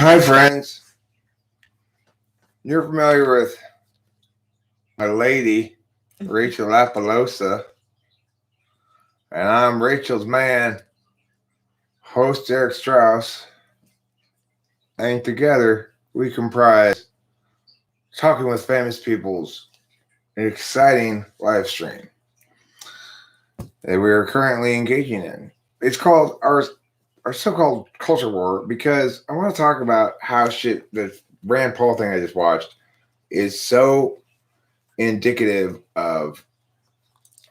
Hi, friends. You're familiar with my lady, Rachel Lapalosa, and I'm Rachel's man, host Eric Strauss, and together we comprise Talking with Famous People's exciting live stream that we are currently engaging in. It's called our so-called culture war because I want to talk about how the Rand Paul thing I just watched is so indicative of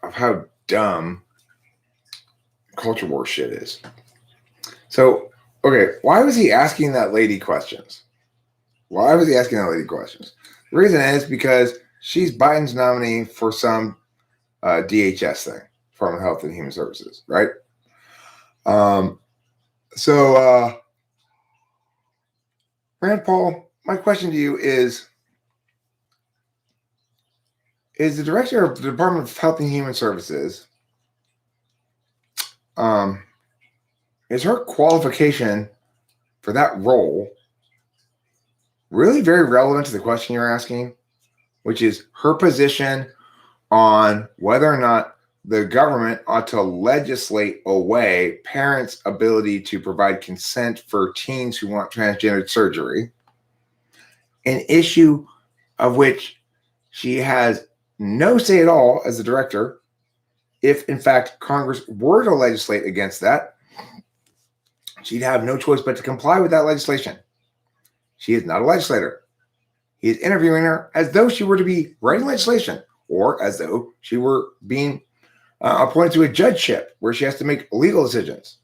how dumb culture war shit is. So, okay, why was he asking that lady questions? Why was he asking that lady questions? The reason is because she's Biden's nominee for some DHS thing, Department of Health and Human Services, right? So Rand Paul, my question to you is the director of the Department of Health and Human Services, is her qualification for that role really very relevant to the question you're asking, which is her position on whether or not the government ought to legislate away parents' ability to provide consent for teens who want transgender surgery, an issue of which she has no say at all as the director. If, in fact, Congress were to legislate against that, she'd have no choice but to comply with that legislation. She is not a legislator. He is interviewing her as though she were to be writing legislation or as though she were being appointed to a judgeship where she has to make legal decisions.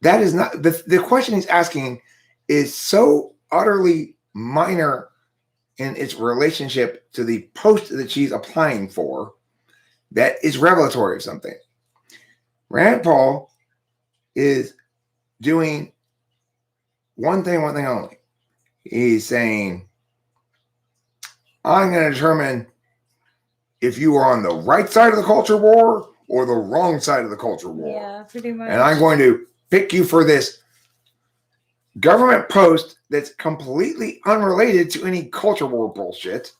That is not the question he's asking is so utterly minor in its relationship to the post that she's applying for that is revelatory of something. Rand Paul is doing one thing only. He's saying, I'm going to determine if you are on the right side of the culture war or the wrong side of the culture war. Yeah, pretty much. And I'm going to pick you for this government post that's completely unrelated to any culture war bullshit,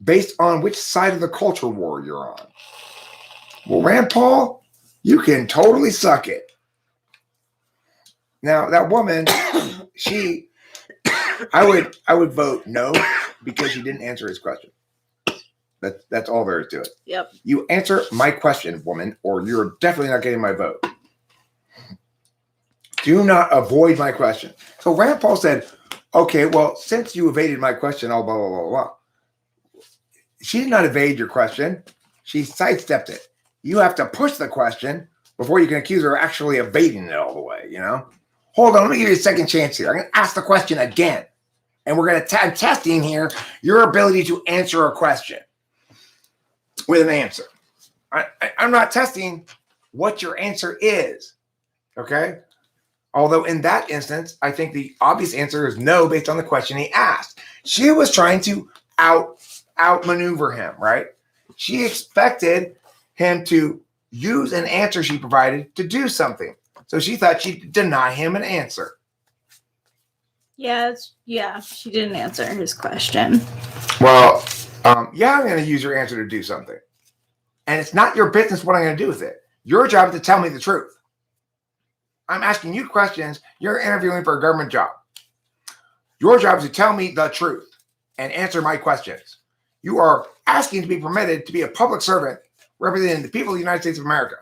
based on which side of the culture war you're on. Well, Rand Paul, you can totally suck it. Now, that woman, I would vote no because she didn't answer his question. That's all there is to it. Yep. You answer my question, woman, or you're definitely not getting my vote. Do not avoid my question. So Rand Paul said, okay, well, since you evaded my question, blah, blah, blah, blah, blah. She did not evade your question. She sidestepped it. You have to push the question before you can accuse her of actually evading it all the way, you know? Hold on, let me give you a second chance here. I'm going to ask the question again. And we're going to I'm testing here your ability to answer a question with an answer. I'm not testing what your answer is, okay? Although in that instance, I think the obvious answer is no based on the question he asked. She was trying to outmaneuver him, right? She expected him to use an answer she provided to do something. So she thought she'd deny him an answer. Yeah, she didn't answer his question. Well, yeah, I'm going to use your answer to do something. And it's not your business what I'm going to do with it. Your job is to tell me the truth. I'm asking you questions. You're interviewing for a government job. Your job is to tell me the truth and answer my questions. You are asking to be permitted to be a public servant representing the people of the United States of America.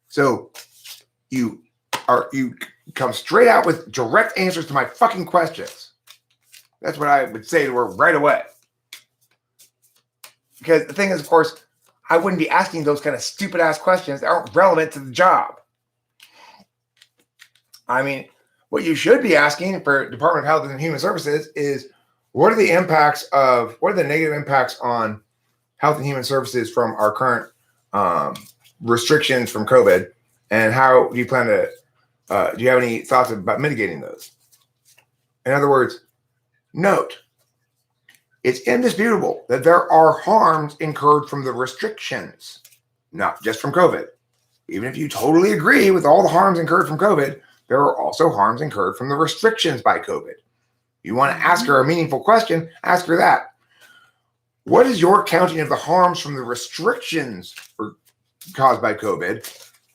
So you come straight out with direct answers to my fucking questions. That's what I would say to her right away. Because the thing is, of course, I wouldn't be asking those kind of stupid ass questions that aren't relevant to the job. I mean, what you should be asking for Department of Health and Human Services is what are the negative impacts on health and human services from our current restrictions from COVID, and how do you plan to do you have any thoughts about mitigating those? In other words, note, it's indisputable that there are harms incurred from the restrictions, not just from COVID. Even if you totally agree with all the harms incurred from COVID, there are also harms incurred from the restrictions by COVID. You want to ask her a meaningful question, ask her that. What is your counting of the harms from the restrictions caused by COVID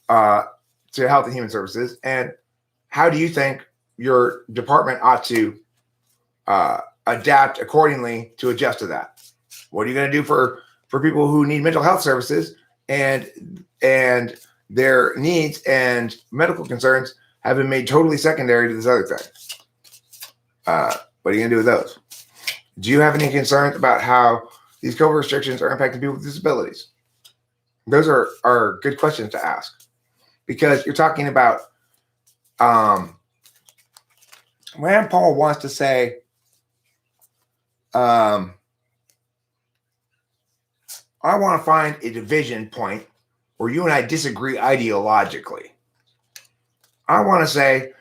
to Health and Human Services? And how do you think your department ought to adapt accordingly to adjust to that? What are you going to do for people who need mental health services and their needs and medical concerns have been made totally secondary to this other thing? What are you going to do with those? Do you have any concerns about how these COVID restrictions are impacting people with disabilities? Those are good questions to ask, because you're talking about Rand Paul wants to say, I want to find a division point where you and I disagree ideologically. I want to say,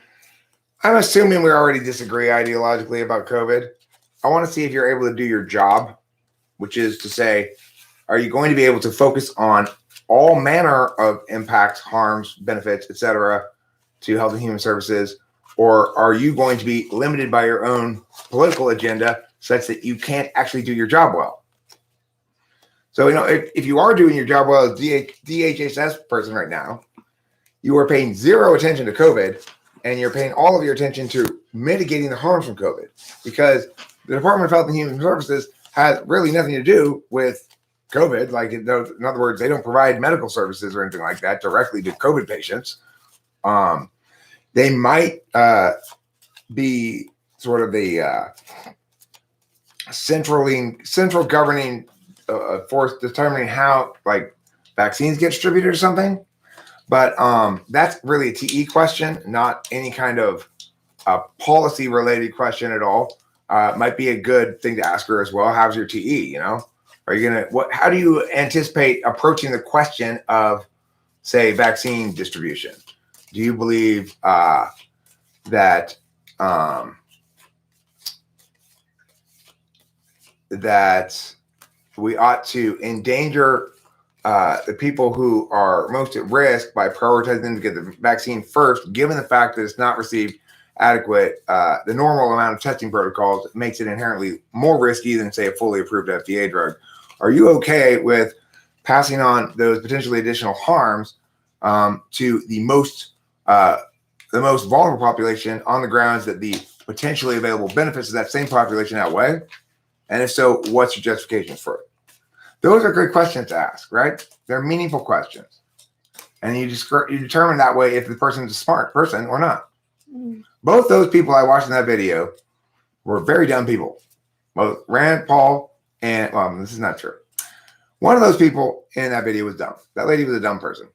I'm assuming we already disagree ideologically about COVID. I want to see if you're able to do your job, which is to say, are you going to be able to focus on all manner of impacts, harms, benefits, etc., to Health and Human Services, or are you going to be limited by your own political agenda such that you can't actually do your job well? So, if you are doing your job well as DHHS person right now, you are paying zero attention to COVID, and you're paying all of your attention to mitigating the harms from COVID, because the Department of Health and Human Services has really nothing to do with COVID. Like, in other words, they don't provide medical services or anything like that directly to COVID patients. They might be sort of the central governing force determining how like vaccines get distributed or something. But that's really a TE question, not any kind of policy related question at all. Might be a good thing to ask her as well. How's your TE? Are you how do you anticipate approaching the question of, say, vaccine distribution? Do you believe that we ought to endanger the people who are most at risk by prioritizing them to get the vaccine first, given the fact that it's not received adequate, the normal amount of testing protocols makes it inherently more risky than, say, a fully approved FDA drug? Are you okay with passing on those potentially additional harms to the most vulnerable population on the grounds that the potentially available benefits of that same population outweigh? And if so, what's your justification for it? Those are good questions to ask, right? They're meaningful questions. And you determine that way if the person is a smart person or not. Both those people I watched in that video were very dumb people. Both Rand Paul and, well, this is not true. One of those people in that video was dumb. That lady was a dumb person.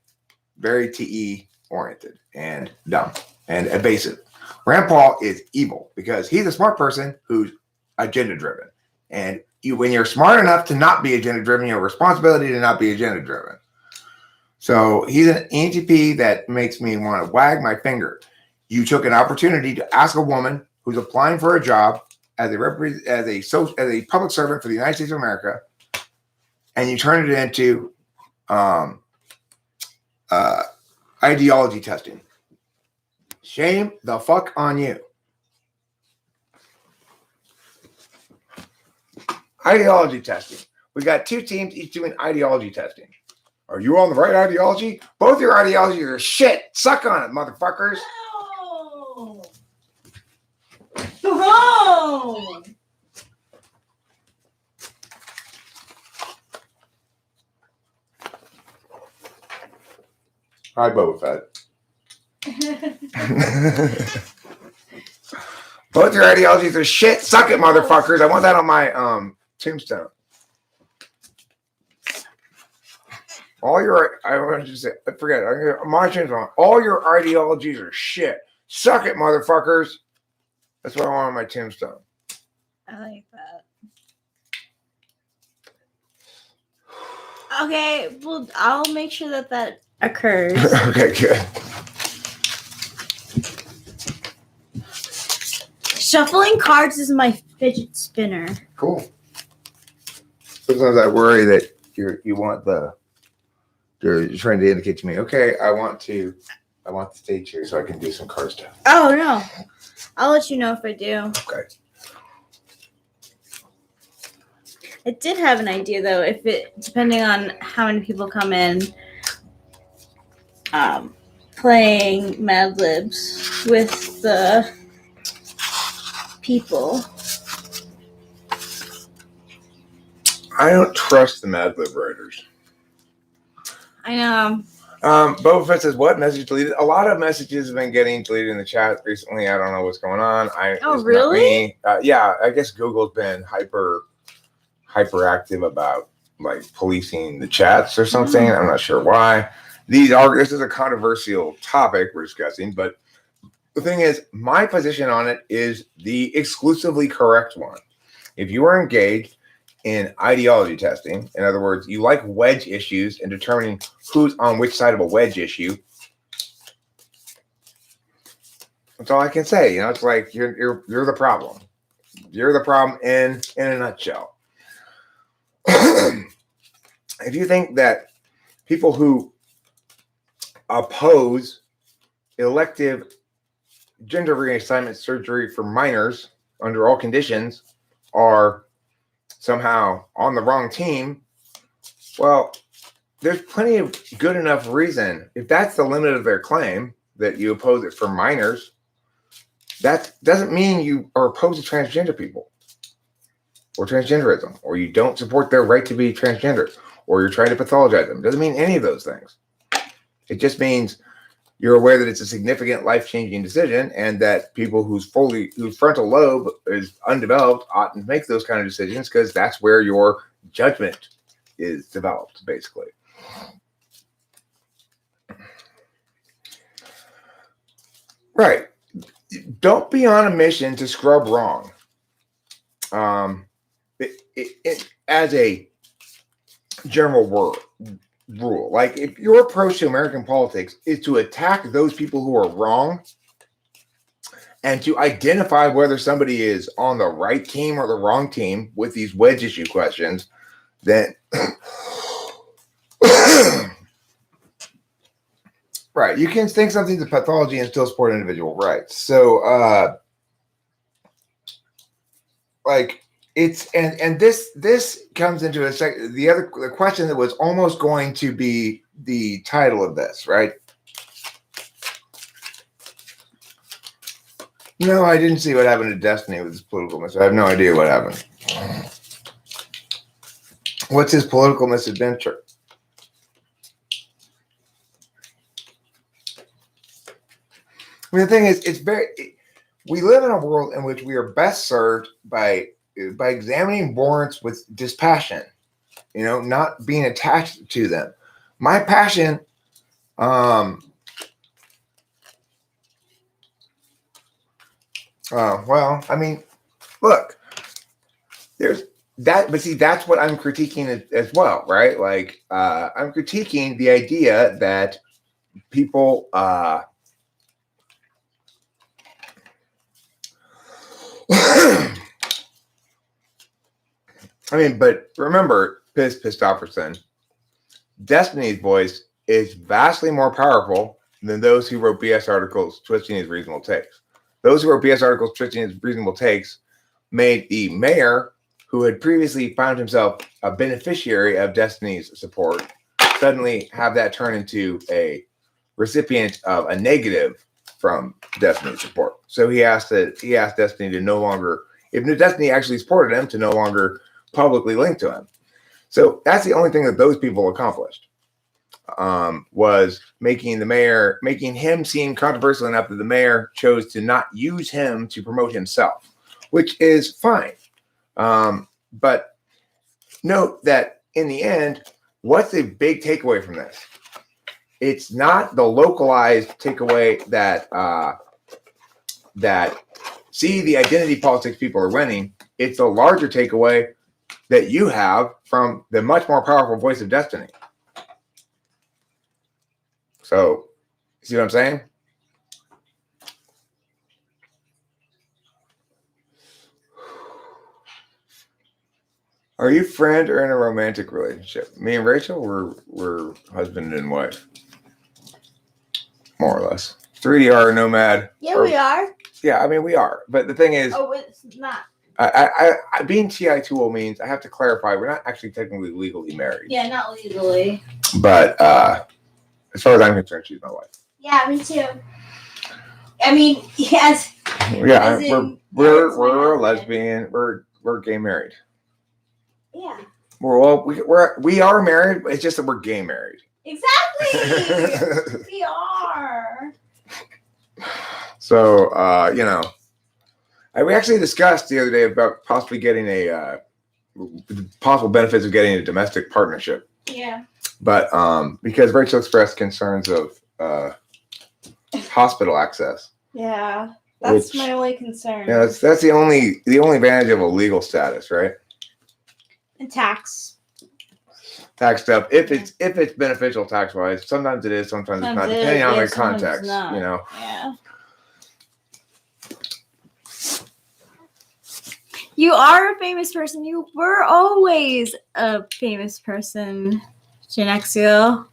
Very TE oriented and dumb and evasive. Rand Paul is evil because he's a smart person who's agenda driven. And when you're smart enough to not be agenda driven, you have a responsibility to not be agenda driven. So he's an ENTP that makes me want to wag my finger. You took an opportunity to ask a woman who's applying for a job as a public servant for the United States of America, and you turned it into ideology testing. Shame the fuck on you. Ideology testing. We got two teams each doing ideology testing. Are you on the right ideology? Both your ideologies are shit. Suck on it, motherfuckers. Oh. Hi, Boba Fett. Both your ideologies are shit. Suck it, motherfuckers. I want that on my tombstone. All your, I want you to say, forget it. My tombstone. All your ideologies are shit. Suck it, motherfuckers. That's what I want on my tombstone. I like that. Okay, well, I'll make sure that occurs. Okay, good. Shuffling cards is my fidget spinner. Cool. Sometimes I worry that you're trying to indicate to me, okay, I want to I want the stage here so I can do some card stuff. Oh, no. I'll let you know if I do. Okay. I did have an idea, though, depending on how many people come in, playing Mad Libs with the people. I don't trust the Mad Lib writers. I know. Boba Fett says, what message deleted? A lot of messages have been getting deleted in the chat recently. I don't know what's going on. Oh, really? Yeah, I guess Google's been hyperactive about like policing the chats or something. I'm not sure why. This is a controversial topic we're discussing, but the thing is, my position on it is the exclusively correct one. If you are engaged in ideology testing, in other words, you like wedge issues and determining who's on which side of a wedge issue, that's all I can say. You know, it's like you're the problem. You're the problem in a nutshell. If you think that people who oppose elective gender reassignment surgery for minors under all conditions are somehow on the wrong team, well, there's plenty of good enough reason. If that's the limit of their claim, that you oppose it for minors, that doesn't mean you are opposed to transgender people or transgenderism, or you don't support their right to be transgender, or you're trying to pathologize them. It doesn't mean any of those things. It just means you're aware that it's a significant life-changing decision, and that people whose frontal lobe is undeveloped oughtn't make those kind of decisions, because that's where your judgment is developed, basically. Right. Don't be on a mission to scrub wrong. As a general rule, like if your approach to American politics is to attack those people who are wrong and to identify whether somebody is on the right team or the wrong team with these wedge issue questions, then right, you can think something's a pathology and still support individual rights. So like it's and this comes into the question that was almost going to be the title of this, right? No, I didn't see what happened to Destiny with his political misadventure. I have no idea what happened. What's his political misadventure? I mean, the thing is, we live in a world in which we are best served by examining warrants with dispassion, you know, not being attached to them. My passion, well, I mean, look, there's that, but see, that's what I'm critiquing as well, right? Like, I'm critiquing the idea that people, I mean, but remember, Pistofferson, Destiny's voice is vastly more powerful than those who wrote BS articles twisting his reasonable takes. Those who wrote BS articles twisting his reasonable takes made the mayor, who had previously found himself a beneficiary of Destiny's support, suddenly have that turn into a recipient of a negative from Destiny's support. So he asked Destiny to no longer, if Destiny actually supported him, to no longer publicly link to him. So that's the only thing that those people accomplished, was making him seem controversial enough that the mayor chose to not use him to promote himself, which is fine. But note that in the end, what's the big takeaway from this? It's not the localized takeaway that see the identity politics people are winning. It's a larger takeaway that you have from the much more powerful voice of Destiny. So, see what I'm saying? Are you friend or in a romantic relationship? Me and Rachel, we're husband and wife. more or less. 3DR nomad. Yeah, we are. Yeah, I mean we are. But the thing is, Oh, it's not. I being TI2 means I have to clarify we're not actually technically legally married. Yeah, not legally. But as far as I'm concerned, she's my wife. Yeah, me too. I mean, yes. Yeah, we're a lesbian. We're gay married. Yeah. We are married, but it's just that we're gay married. Exactly. We are. So we actually discussed the other day about possibly getting the possible benefits of getting a domestic partnership. Yeah. But because Rachel expressed concerns of hospital access. Yeah, that's my only concern. Yeah, that's the only advantage of a legal status, right? And tax stuff. If it's beneficial tax wise, sometimes it is, sometimes it's not, depending on the context. Yeah. You are a famous person. You were always a famous person, Genexiel.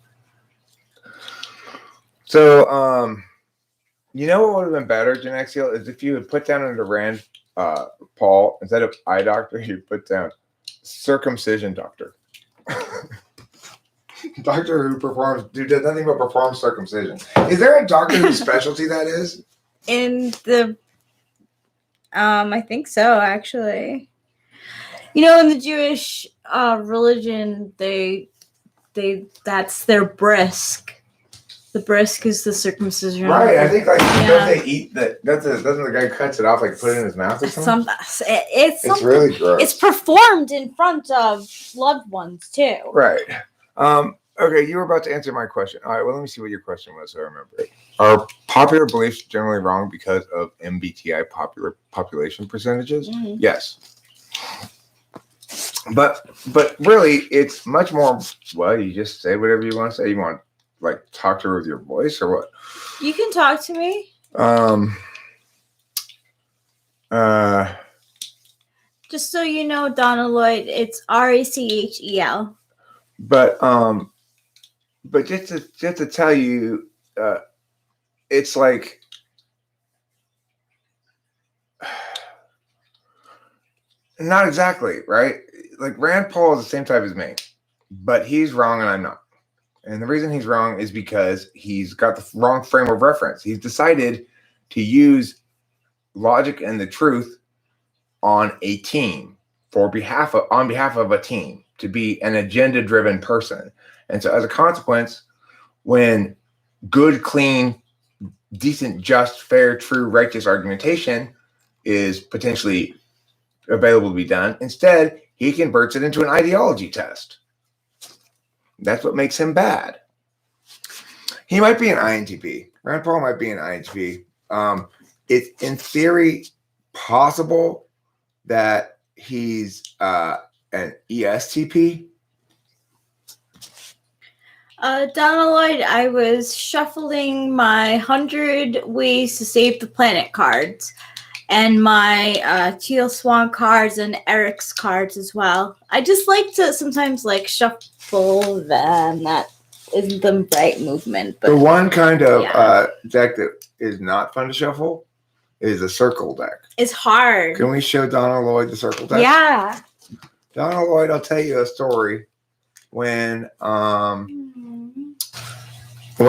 So, what would have been better, Genexiel, is if you would put down under Rand Paul, instead of eye doctor, you put down circumcision doctor. Doctor who does nothing but perform circumcision. Is there a doctor whose specialty that is? In the I think so, actually. In the Jewish religion, they that's their brisk. The brisk is the circumcision. Right, I think don't they eat that? Doesn't the guy cuts it off, put it in his mouth or something? It's really gross. It's performed in front of loved ones too. Right. Okay, you were about to answer my question. All right, well, let me see what your question was so I remember it. Are popular beliefs generally wrong because of MBTI population percentages? Mm-hmm. Yes. But really, it's much more, you just say whatever you want to say. You want to, talk to her with your voice or what? You can talk to me. Just so you know, Donna Lloyd, it's Rachel. But just to tell you, it's like not exactly right. Like Rand Paul is the same type as me, but he's wrong and I'm not. And the reason he's wrong is because he's got the wrong frame of reference. He's decided to use logic and the truth on a team on behalf of a team, to be an agenda-driven person. And so as a consequence, when good, clean, decent, just, fair, true, righteous argumentation is potentially available to be done, instead, he converts it into an ideology test. That's what makes him bad. He might be an INTP. Rand Paul might be an INTP. It's in theory possible that he's an ESTP. Donna Lloyd, I was shuffling my 100 Ways to Save the Planet cards and my Teal Swan cards and Eric's cards as well. I just like to sometimes shuffle them. That isn't the right movement. But the one kind of deck that is not fun to shuffle is a circle deck. It's hard. Can we show Donna Lloyd the circle deck? Yeah. Donna Lloyd, I'll tell you a story. When we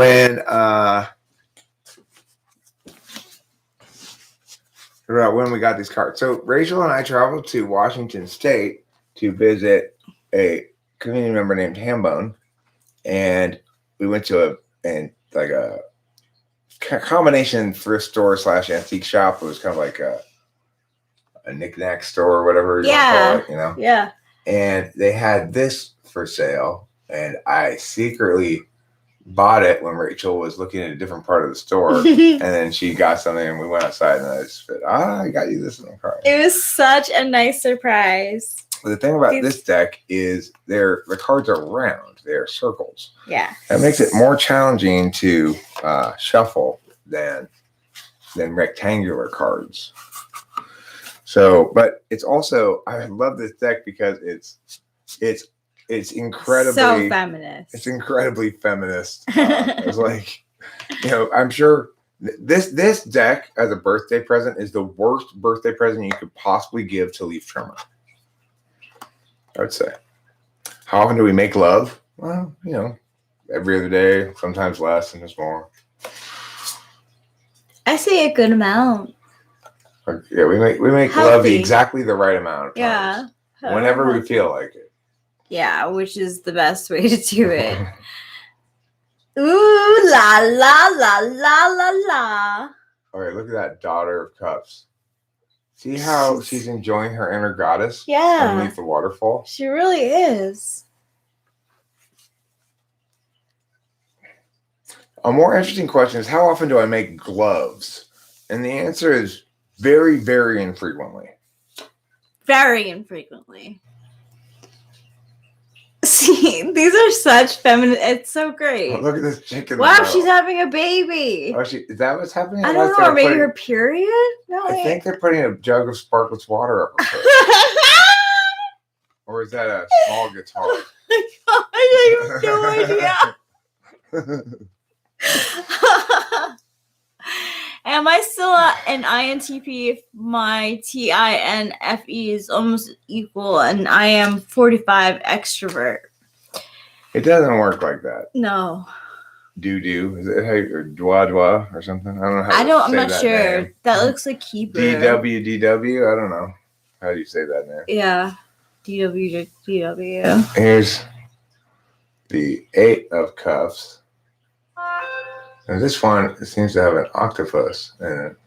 got these cards. So Rachel and I traveled to Washington State to visit a community member named Hambone, and we went to a combination thrift store / antique shop. It was kind of like a knick-knack store or whatever you want to call it, Yeah. And they had this for sale, and I secretly bought it when Rachel was looking at a different part of the store, and then she got something, and we went outside, and I just said, I got you this in the car. It was such a nice surprise. The thing about this deck is the cards are round; they're circles. Yeah, that makes it more challenging to shuffle than rectangular cards. So, but it's also, I love this deck because it's incredibly so feminist. It's incredibly feminist. It's I'm sure this deck as a birthday present is the worst birthday present you could possibly give to Leaf Trimmer. I would say. How often do we make love? Well, every other day, sometimes less, sometimes more. I say a good amount. Yeah, we make love exactly the right amount of times. Yeah. Whenever we feel like it. Yeah, which is the best way to do it. Ooh la la la la la la. All right, look at that daughter of cups. See how she's enjoying her inner goddess? Yeah. Underneath the waterfall? She really is. A more interesting question is, how often do I make gloves? And the answer is very, very infrequently. Very infrequently. See, these are such feminine. It's so great. Oh, look at this chicken. Wow, she's having a baby. Oh, is that what's happening? I don't know. Or maybe her period? No, I think they're putting a jug of sparkless water up her face. Or is that a small guitar? I have no idea. Am I still an INTP if my TINFE is almost equal and I am 45 extrovert? It doesn't work like that. No. Do is it or dwa or something? I don't know how. I'm not sure. Name. That looks like Hebrew. DW. I don't know. How do you say that name? Yeah. DW. Here's the 8 of cups. And this one seems to have an octopus in it.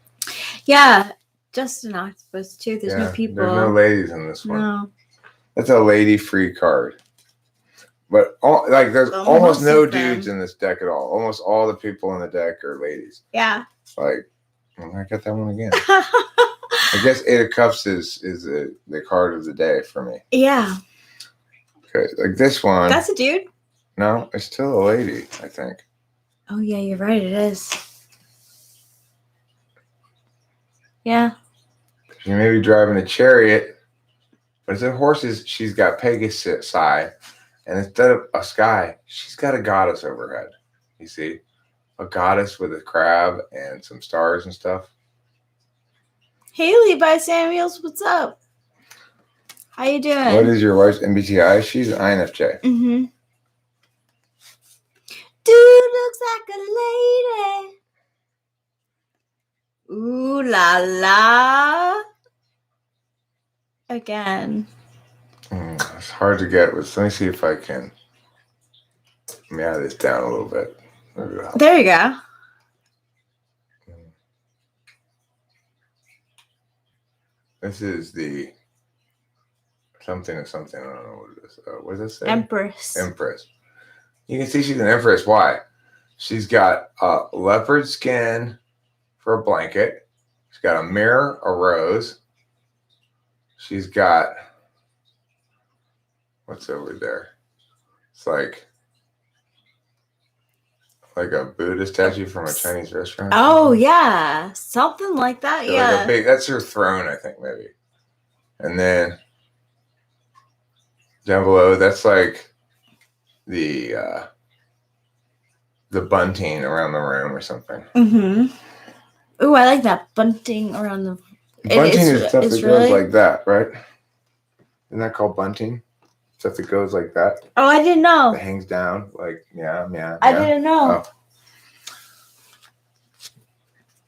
Yeah, just an octopus too. There's no people. There's no ladies in this one. No. That's a lady-free card. But there's almost no dudes in this deck at all. Almost all the people in the deck are ladies. Yeah. I got that one again. I guess 8 of Cups is the card of the day for me. Yeah. Okay, like this one. That's a dude? No, it's still a lady, I think. Oh, yeah, you're right. It is. Yeah. She may be driving a chariot, but instead of horses, she's got Pegasus. And instead of a sky, she's got a goddess overhead. You see? A goddess with a crab and some stars and stuff. Haley by Samuels, what's up? How you doing? What is your wife's MBTI? She's an INFJ. Mm-hmm. Dude looks like a lady. Ooh la la. Again. It's hard to get with. Let me see if I can. Let me add this down a little bit. There you go. This is the something. I don't know what it is. What does it say? Empress. You can see she's an empress. Why? She's got leopard skin for a blanket. She's got a mirror, a rose. She's got, what's over there? It's like a Buddha statue from a Chinese restaurant. Oh, yeah. Something like that, so yeah. That's her throne, I think, maybe. And then down below, that's like the bunting around the room or something. Mm-hmm. Ooh, I like that bunting around the... Bunting is stuff that goes like that, right? Isn't that called bunting? Stuff that goes like that. Oh, I didn't know. That hangs down, like, yeah. I didn't know.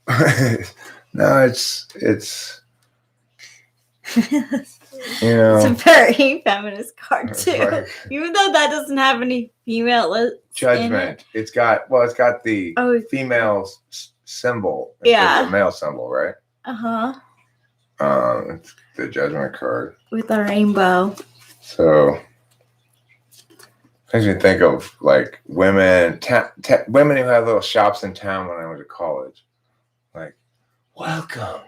Oh. No, it's It's a very feminist card too. Like, even though that doesn't have any female judgment. It's got the female symbol. Yeah. The male symbol, right? Uh-huh. It's the judgment card. With a rainbow. So makes me think of like women women who have little shops in town when I went to college. Like, welcome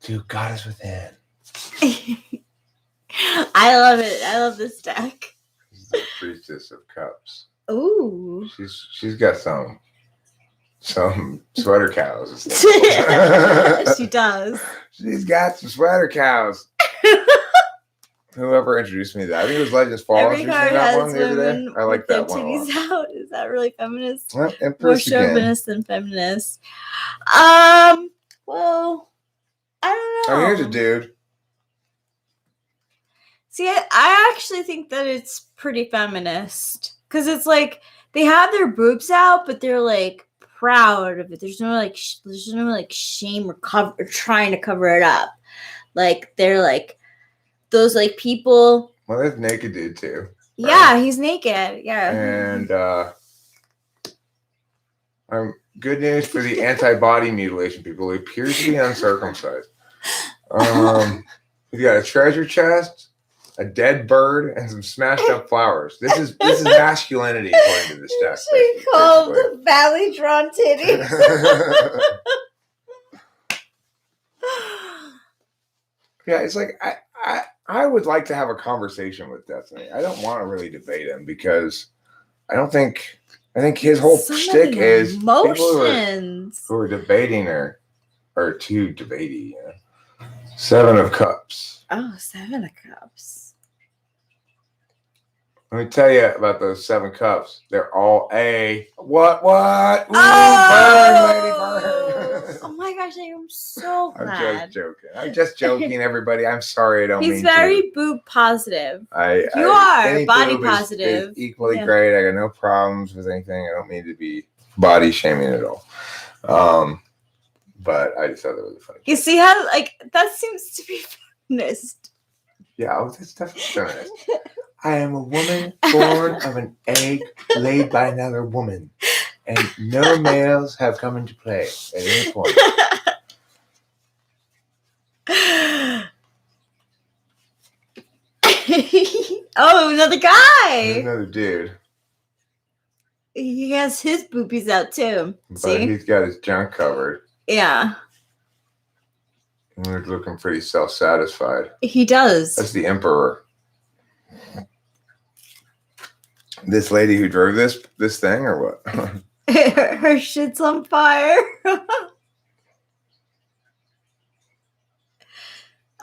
to Goddess Within. I love it. I love this deck. She's the Priestess of Cups. Ooh. She's got some sweater cows. She does. She's got some sweater cows. Whoever introduced me to that. I think it was Legends Fall Every introduced me card to that has one the other day. women I like with their that one a lot. titties out. Is that really feminist? Well, More Empress again. chauvinist than feminist. Well, I don't know. Oh, here's a dude. See, I actually think that it's pretty feminist because it's like they have their boobs out, but they're like proud of it. There's no like, shame or trying to cover it up. Like they're like those like people. Well, there's naked dude too. Yeah, right? he's naked. Yeah, And good news for the anti-body mutilation people who appear to be uncircumcised. We've got a treasure chest, a dead bird, and some smashed up flowers. This is masculinity according to this deck. She called valley drawn titties. Yeah, it's like I would like to have a conversation with Destiny. I don't want to really debate him because I think his whole shtick is emotions. people who are debating are too debatey. You know? 7 of Cups. Oh, 7 of Cups. Let me tell you about those 7 Cups. They're all A. What? Ooh, Oh! burn, lady, burn. Oh my gosh, I am so glad. I'm just joking, everybody. I'm sorry, I don't mean He's very boob positive. You are body boob positive. is equally great. I got no problems with anything. I don't mean to be body shaming at all. But I just thought that was a funny. You see how that seems to be feminist. Yeah, that's definitely feminist. I am a woman born of an egg laid by another woman, and no males have come into play at any point. Oh, another guy. Another dude. He has his boobies out too. But he's got his junk covered. Yeah. And he's looking pretty self-satisfied. He does. That's the Emperor. This lady who drove this thing or what? Her shit's on fire.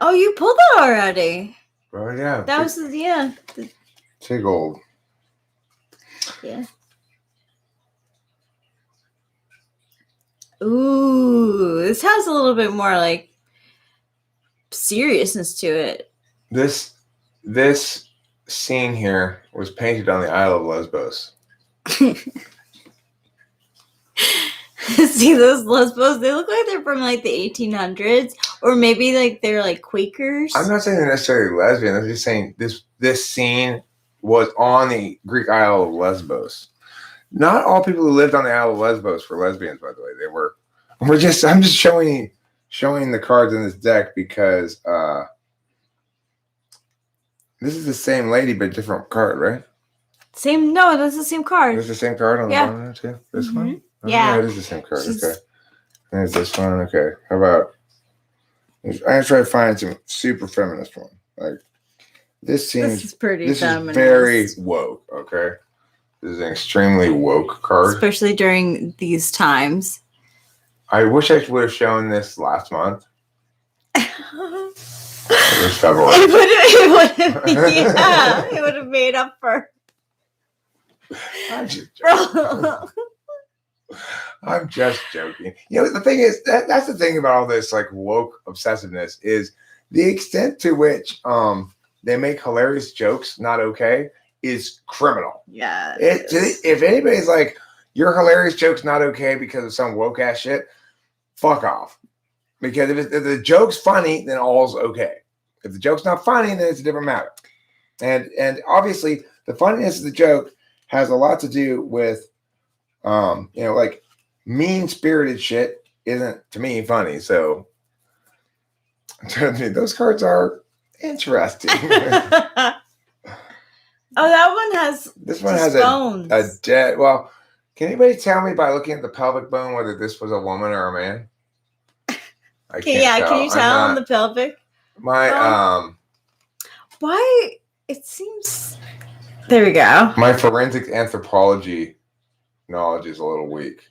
Oh, you pulled it already. Oh yeah. That was Big old. Yeah. Ooh, this has a little bit more like seriousness to it. This scene here was painted on the Isle of Lesbos. See those Lesbos? They look like they're from like the 1800s, or maybe like they're like Quakers. I'm not saying they're necessarily lesbian. I'm just saying this scene was on the Greek Isle of Lesbos. Not all people who lived on the Isle of Lesbos were lesbians, by the way. They were. I'm just showing the cards in this deck because this is the same lady but different card, right? No, that's the same card. There's the same card on the bottom too. This one. Oh, yeah, it is the same card. Okay. There's this one. Okay. How about? I'm gonna try to find some super feminist one. Like this is pretty. This feminist. Is very woke. Okay. This is an extremely woke card, especially during these times. I wish I would have shown this last month. It was February. It would have made up for. I'm just joking. You know, the thing is that's the thing about all this like woke obsessiveness is the extent to which they make hilarious jokes not okay is criminal. Yeah. If anybody's like your hilarious joke's not okay because of some woke ass shit, fuck off. Because if the joke's funny, then all's okay. If the joke's not funny, then it's a different matter. And obviously the funniness of the joke has a lot to do with like mean-spirited shit isn't to me funny. So those cards are interesting. Oh, that one has this one has a dead. Well, can anybody tell me by looking at the pelvic bone whether this was a woman or a man? I can't tell. Can you tell on the pelvic? My why it seems. There we go. My forensic anthropology knowledge is a little weak.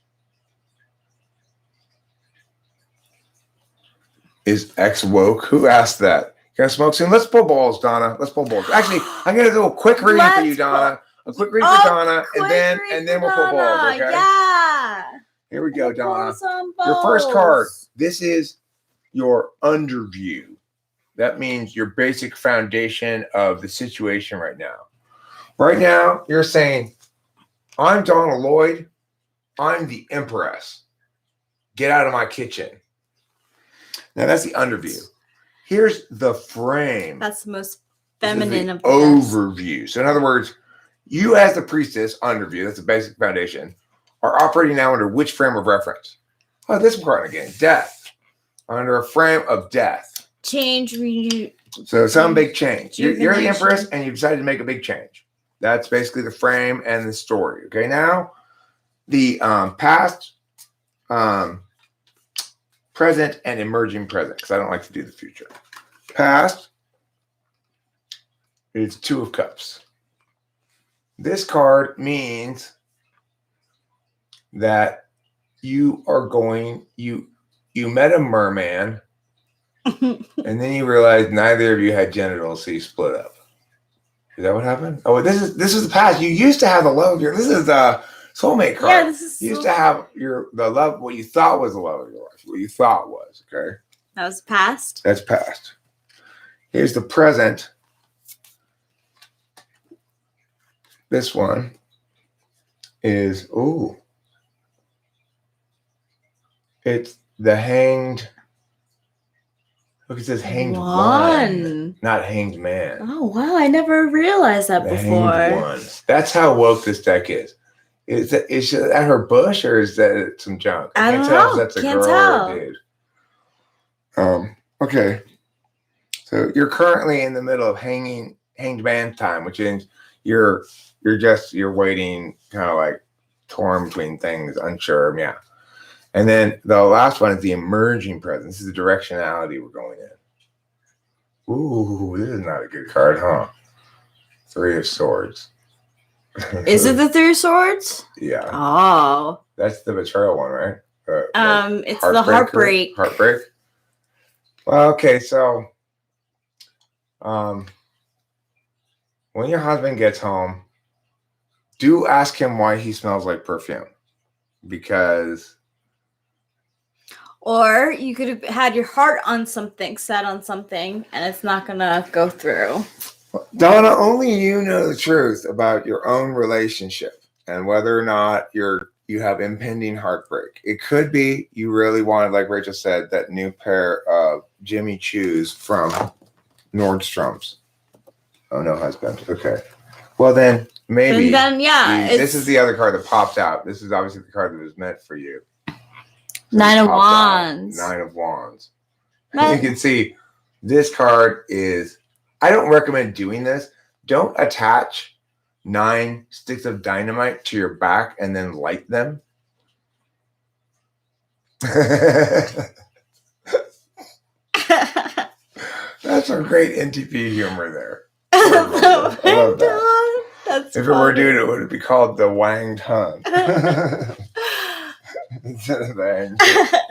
Is X woke? Who asked that? Gonna smoke soon. Let's pull balls, Donna. Let's pull balls. Actually, I'm gonna do a quick reading for you, Donna. A quick reading for Donna, and then we'll pull balls. Okay. Yeah. Here we go, Donna. Some Your first card. balls. This is your underview. That means your basic foundation of the situation right now. Right now, you're saying, I'm Donna Lloyd. I'm the Empress. Get out of my kitchen. Now, that's the underview. Here's the frame. That's the most feminine of the overview. So, in other words, you as the priestess, underview, that's the basic foundation, are operating now under which frame of reference? Oh, this card again, death. Under a frame of death. Change. So some big change. You're the Empress and you decided to make a big change. That's basically the frame and the story. Okay, now the past, present, and emerging present, because I don't like to do the future. Past is Two of Cups. This card means that you are going, you met a merman, and then you realized neither of you had genitals, so you split up. Is that what happened? Oh, this is the past. You used to have the love of your. This is the soulmate card. Yeah, this is. You used to have the love, what you thought was the love of your life. What you thought was, okay. That was past. That's past. Here's the present. This one is it's the hanged. Look, it says hanged one, not hanged man. Oh, wow. I never realized that before. Hanged one. That's how woke this deck is. Is that her bush or is that some junk? I don't know. If that's a girl or a dude. Okay. So you're currently in the middle of hanged man time, which means you're waiting, kind of like torn between things, unsure. Yeah. And then the last one is the emerging present. This is the directionality we're going in. Ooh, this is not a good card, huh? Three of Swords. Is it the Three of Swords? Yeah. Oh. That's the betrayal one, right? It's the heartbreak. Heartbreak. Well, okay, so when your husband gets home, do ask him why he smells like perfume. Because or you could have had your heart on something, set on something, and it's not going to go through. Donna, only you know the truth about your own relationship and whether or not you have impending heartbreak. It could be you really wanted, like Rachel said, that new pair of Jimmy Choos from Nordstrom's. Oh, no, husband. Okay. Well, then maybe. And then, yeah. This is the other card that popped out. This is obviously the card that was meant for you. So Nine of Wands. Nine of Wands. You can see this card is, I don't recommend doing this. Don't attach 9 sticks of dynamite to your back and then light them. That's some great NTP humor there. I love that. That's if it were dude, it would be called the Wanged Hun. Instead of the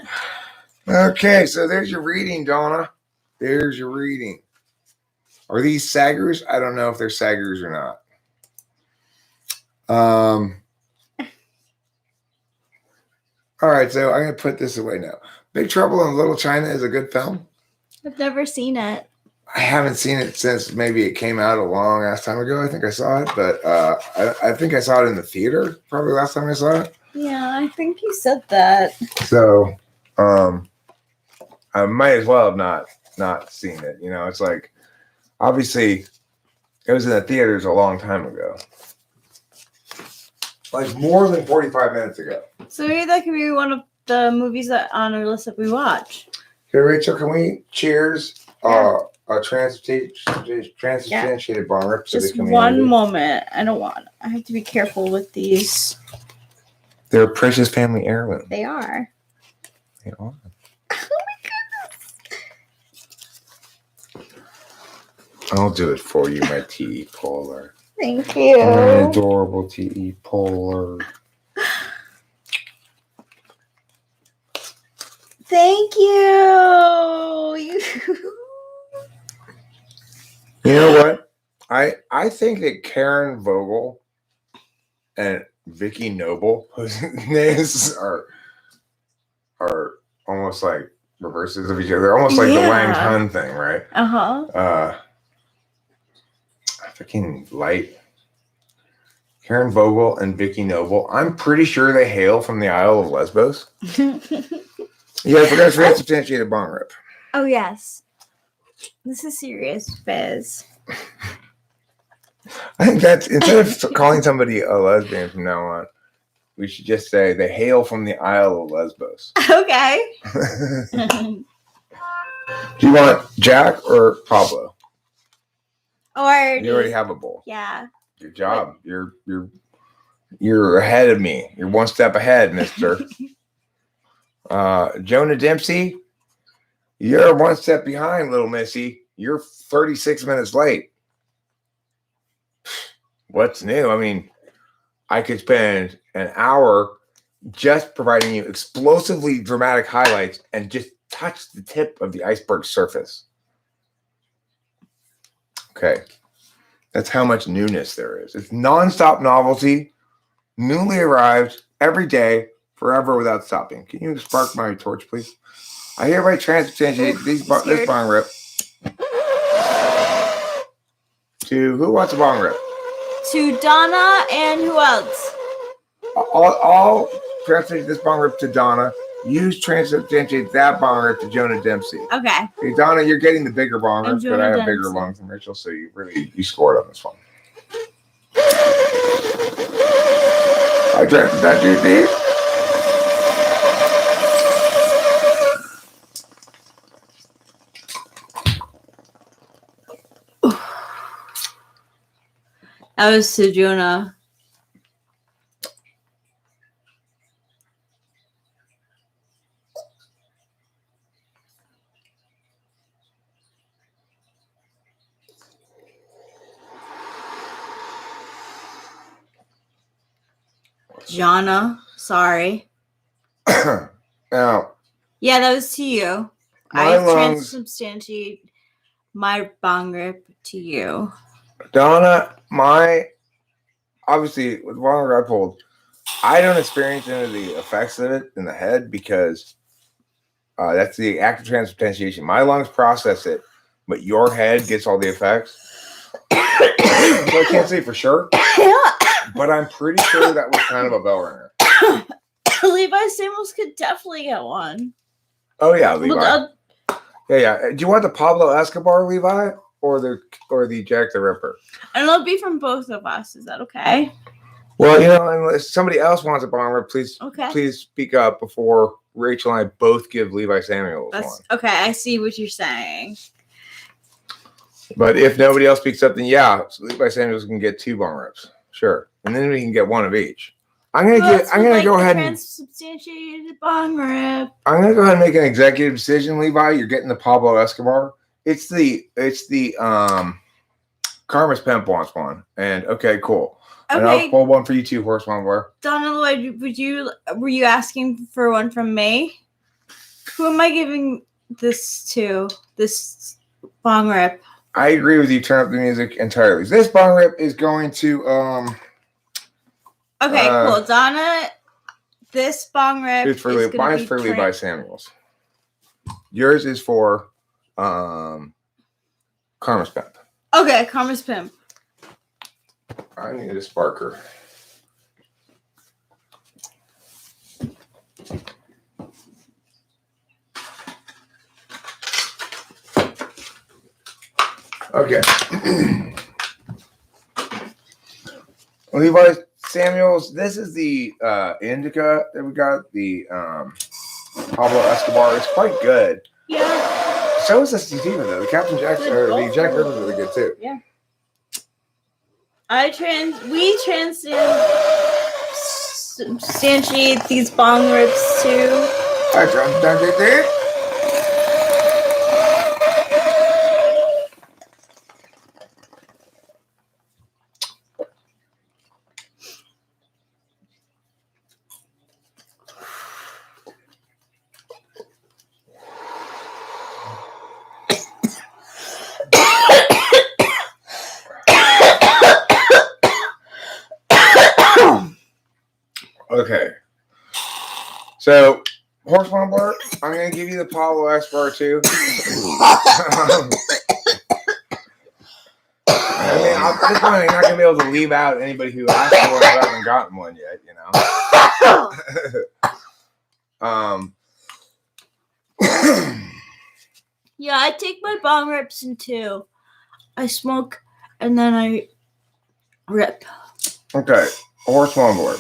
Okay, so there's your reading, Donna. There's your reading. Are these saggers? I don't know if they're saggers or not. All right, so I'm going to put this away now. Big Trouble in Little China is a good film. I've never seen it. I haven't seen it since maybe it came out a long ass time ago. I think I saw it, but I think I saw it in the theater probably last time I saw it. Yeah, I think you said that. So I might as well have not seen it. You know, it's like, obviously, it was in the theaters a long time ago. Like more than 45 minutes ago. So maybe that could be one of the movies that on our list that we watch. Okay, Rachel, can we cheers a transubstantiated bomber to Just the community? one moment. I have to be careful with these. They're a precious family heirloom. They are. They are. Oh my goodness. I'll do it for you, my TE Polar. Thank you. My adorable TE Polar. Thank you. You know what? I think that Karen Vogel and Vicky Noble, whose names are almost like reverses of each other. They're almost like the Wang Hun thing, right? Freaking light. Karen Vogel and Vicky Noble. I'm pretty sure they hail from the Isle of Lesbos. Yeah, I forgot to transubstantiate a bong rip. Oh, yes. This is serious, Fizz. I think that's, instead of calling somebody a lesbian from now on, we should just say they hail from the Isle of Lesbos. Okay. Do you want Jack or Pablo? You already have a bowl. Yeah. Good job. You're ahead of me. You're one step ahead, mister. Jonah Dempsey, you're one step behind, little missy. You're 36 minutes late. What's new? I mean, I could spend an hour just providing you explosively dramatic highlights and just touch the tip of the iceberg surface. Okay. That's how much newness there is. It's nonstop novelty, newly arrived every day, forever without stopping. Can you spark my torch, please? I hereby transubstantiate this bong rip to who wants a bong rip? To Donna and who else? I'll transubstantiate this bong rip to Donna. You transubstantiate that bong rip to Jonah Dempsey. Okay. Hey, Donna, you're getting the bigger bong rip, but I have Dempsey. bigger lungs than Rachel, so you scored on this one. I transubstantiate these. That was to Jonah. Jana, sorry. Now, yeah, that was to you. I transubstantiate my bong rip to you. Donna, obviously with the bong rip I pulled, I don't experience any of the effects of it in the head because that's the act of transubstantiation. My lungs process it, but your head gets all the effects. So I can't say for sure, but I'm pretty sure that was kind of a bell ringer. Levi Samuels could definitely get one. Oh yeah, Levi. Yeah. Do you want the Pablo Escobar Levi or the Jack the Ripper? And it'll be from both of us. Is that okay? Well, unless somebody else wants a bong rip, please speak up before Rachel and I both give Levi Samuels one. Okay, I see what you're saying. But if nobody else speaks up, then yeah, so Levi Samuels can get 2 bong rips. Sure. And then we can get one of each. I'm gonna go ahead and transubstantiated bong rip. I'm gonna go ahead and make an executive decision, Levi. You're getting the Pablo Escobar. It's the Karma's Pimp wants one. And okay, cool. Okay. And I'll pull one for you too, Horse Wambler. Donna Lloyd, were you asking for one from me? Who am I giving this to? This bong rip. I agree with you. Turn up the music entirely. This bong rip is going to okay, cool. Donna, this bong rip is for mine's for Levi Samuels. Yours is for Karma's Pimp. Okay, Karma's Pimp. I need a sparker. Okay. Levi Samuels, this is the indica that we got, the Pablo Escobar. It's quite good. Yeah. So is the sativa though. The Captain Jack's or the Jack Ripper's really good too. Yeah. We transubstantiate these bong rips too. I transubstantiate. Okay. So, horse mumbler, I'm going to give you the Pablo Escobar too. I mean, at this point, I'm not going to be able to leave out anybody who asked for one who hasn't gotten one yet, you know. Yeah, I take my bong rips in two. I smoke and then I rip. Okay, horse mumbler.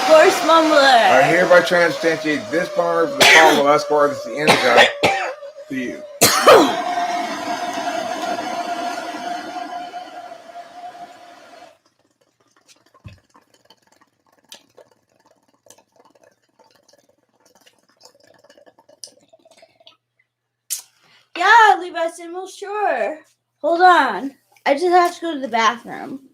Horse mumbler. I hereby transubstantiate this bong rip of the Pablo Escobar. This is the end of the job to you. Yeah, Levi Samuel, sure. Hold on. I just have to go to the bathroom.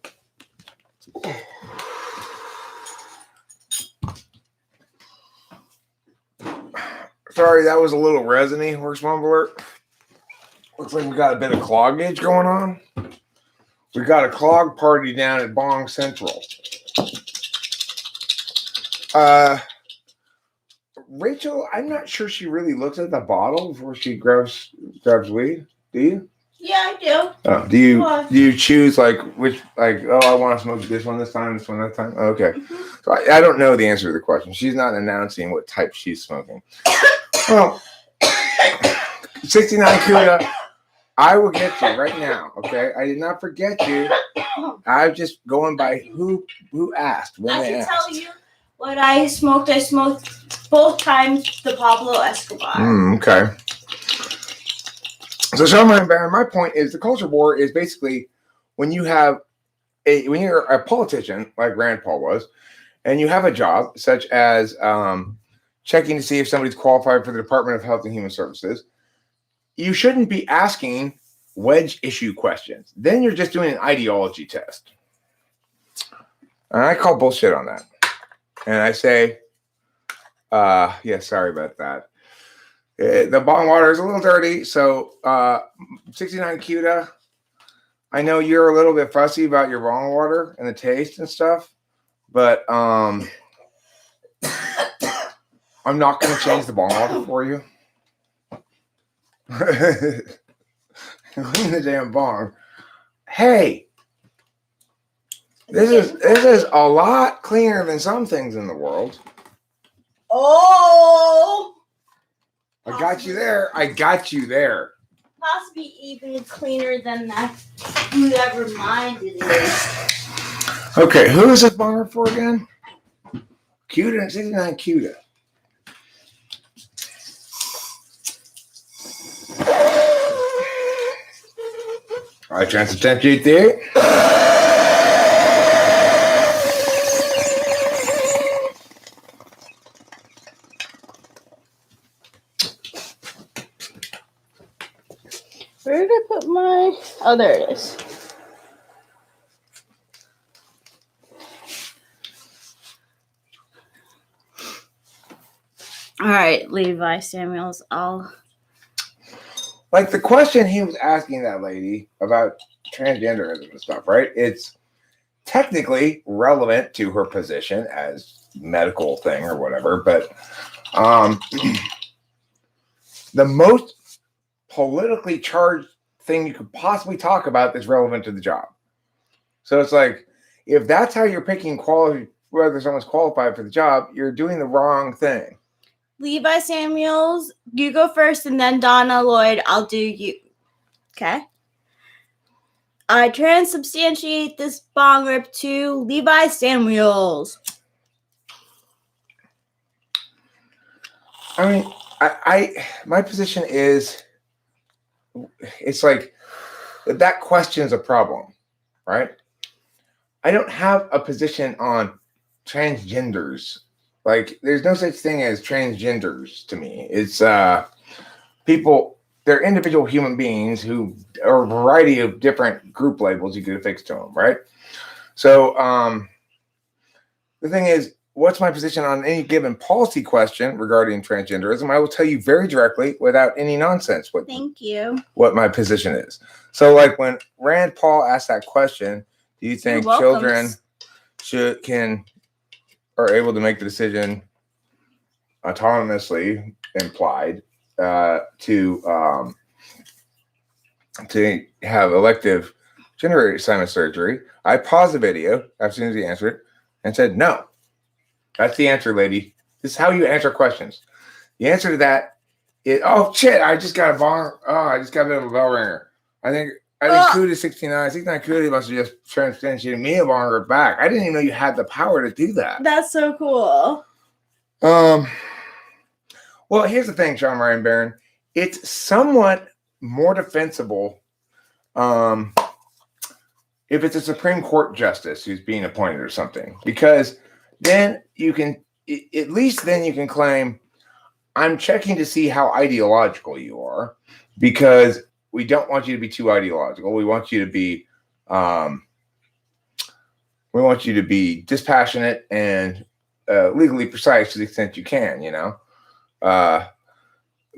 Sorry, that was a little resiny, horse mumbler. Looks like we got a bit of cloggage going on. We got a clog party down at Bong Central. Rachel, I'm not sure she really looks at the bottle before she grabs weed. Do you? Yeah, I do. Oh, do you choose like which I want to smoke this one this time, this one that time? Okay. Mm-hmm. So I don't know the answer to the question. She's not announcing what type she's smoking. Well, 69 Cuda, I will get you right now. Okay, I did not forget you. I'm just going by who asked when they asked. I can tell you what I smoked. I smoked both times the Pablo Escobar. Okay. So my point is the culture war is basically when you're a politician like Rand Paul was, and you have a job such as checking to see if somebody's qualified for the Department of Health and Human Services, you shouldn't be asking wedge issue questions. Then you're just doing an ideology test. And I call bullshit on that. And I say, yeah, sorry about that. The bong water is a little dirty. So 69 Cuda, I know you're a little bit fussy about your bong water and the taste and stuff, but I'm not going to change the bong water for you. Clean the damn bong. Hey, this is a lot cleaner than some things in the world. Oh, I got you there. Possibly even cleaner than that. Whoever mind it is. Okay, who is this bong for again? Cuda, 69 Cuda. I transubstantiate the Where did I put my... Oh, there it is. All right, Levi Samuels, Like the question he was asking that lady about transgenderism and stuff, right? It's technically relevant to her position as medical thing or whatever, but the most politically charged thing you could possibly talk about that's relevant to the job. So it's like, if that's how you're picking quality, whether someone's qualified for the job, you're doing the wrong thing. Levi Samuels, you go first, and then Donna Lloyd, I'll do you. Okay? I transubstantiate this bong rip to Levi Samuels. I mean, my position is, it's like that question is a problem, right? I don't have a position on transgenders. Like, there's no such thing as transgenders to me. It's people, they're individual human beings who are a variety of different group labels you could affix to them, right? So the thing is, what's my position on any given policy question regarding transgenderism? I will tell you very directly, without any nonsense, Thank you. What my position is. So, like when Rand Paul asked that question, do you think children can are able to make the decision autonomously, implied, to have elective gender assignment surgery. I paused the video as soon as he answered and said, no. That's the answer, lady. This is how you answer questions. The answer to that is, oh, shit, I just got a bit of a bell ringer. I think Cootie 69 Cootie must have just transubstantiated me a bong rip back. I didn't even know you had the power to do that. That's so cool. Well, here's the thing, Sean Ryan Barron. It's somewhat more defensible if it's a Supreme Court justice who's being appointed or something, because then you can, at least then you can claim, I'm checking to see how ideological you are, because we don't want you to be too ideological. We want you to be dispassionate and legally precise to the extent you can, you know.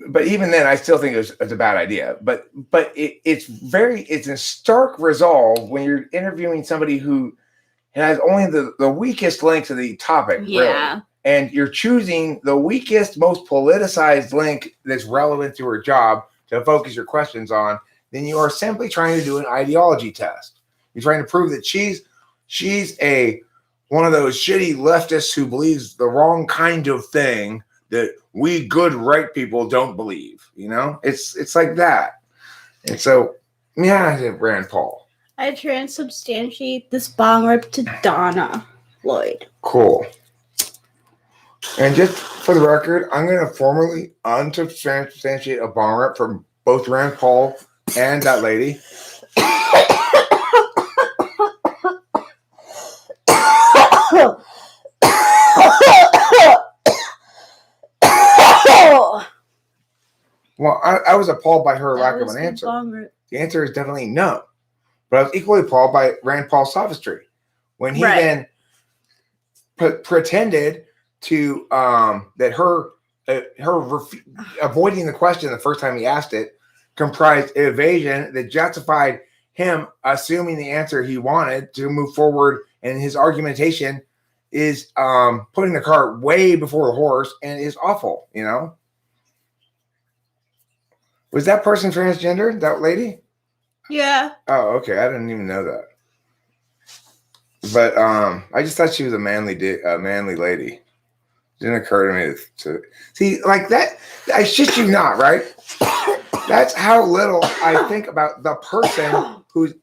But even then, I still think it's a bad idea. But it's in stark resolve when you're interviewing somebody who has only the weakest link to the topic, yeah. Really. And you're choosing the weakest, most politicized link that's relevant to her job to focus your questions on. Then you are simply trying to do an ideology test. You're trying to prove that she's one of those shitty leftists who believes the wrong kind of thing that we good right people don't believe. You know, it's like that. And so, yeah, Rand Paul. I transubstantiate this bong rip to Donna Lloyd. Cool. And just for the record, I'm going to formally unsubstantiate a bong rip from both Rand Paul and that lady. Well, I was appalled by her lack of an answer. The answer is definitely no. But I was equally appalled by Rand Paul's sophistry when he then pretended to that her avoiding the question the first time he asked it comprised evasion that justified him assuming the answer he wanted to move forward, and his argumentation is putting the cart way before the horse and is awful, you know. Was that person transgender, that lady? Yeah. Oh, okay. I didn't even know that. But I just thought she was a manly lady. It didn't occur to me to see like that. I shit you not, right? That's how little I think about the person who's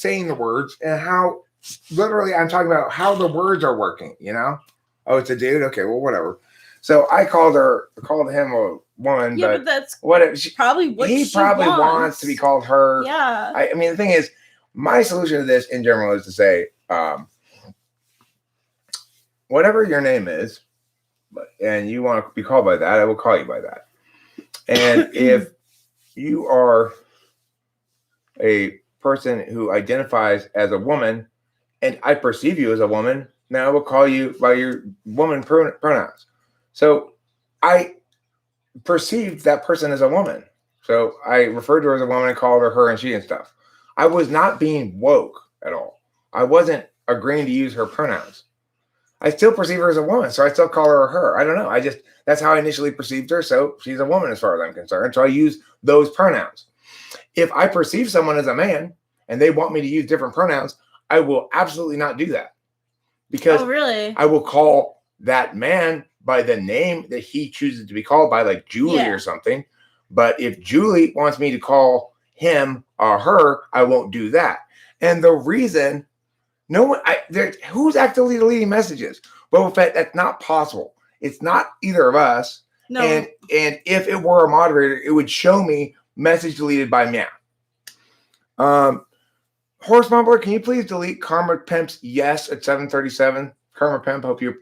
saying the words, and how literally I'm talking about how the words are working, you know? Oh, it's a dude? Okay, well, whatever. So I called him a woman, yeah, but that's probably what he probably wants to be called her. Yeah. I mean, the thing is, my solution to this in general is to say, whatever your name is, and you want to be called by that, I will call you by that. And if you are a person who identifies as a woman, and I perceive you as a woman, then I will call you by your woman pronouns. So I perceived that person as a woman. So I referred to her as a woman and called her and she and stuff. I was not being woke at all. I wasn't agreeing to use her pronouns. I still perceive her as a woman, so I still call her. I don't know. That's how I initially perceived her. So she's a woman as far as I'm concerned. So I use those pronouns. If I perceive someone as a man and they want me to use different pronouns, I will absolutely not do that. Because I will call that man by the name that he chooses to be called by, like Julie or something. But if Julie wants me to call him or her, I won't do that. And the reason, who's actively deleting messages? Boba Fett, that's not possible. It's not either of us. No. And if it were a moderator, it would show me message deleted by Meow. Horse Mumbler, can you please delete Karma Pimp's yes at 7:37? Karma Pimp, hope you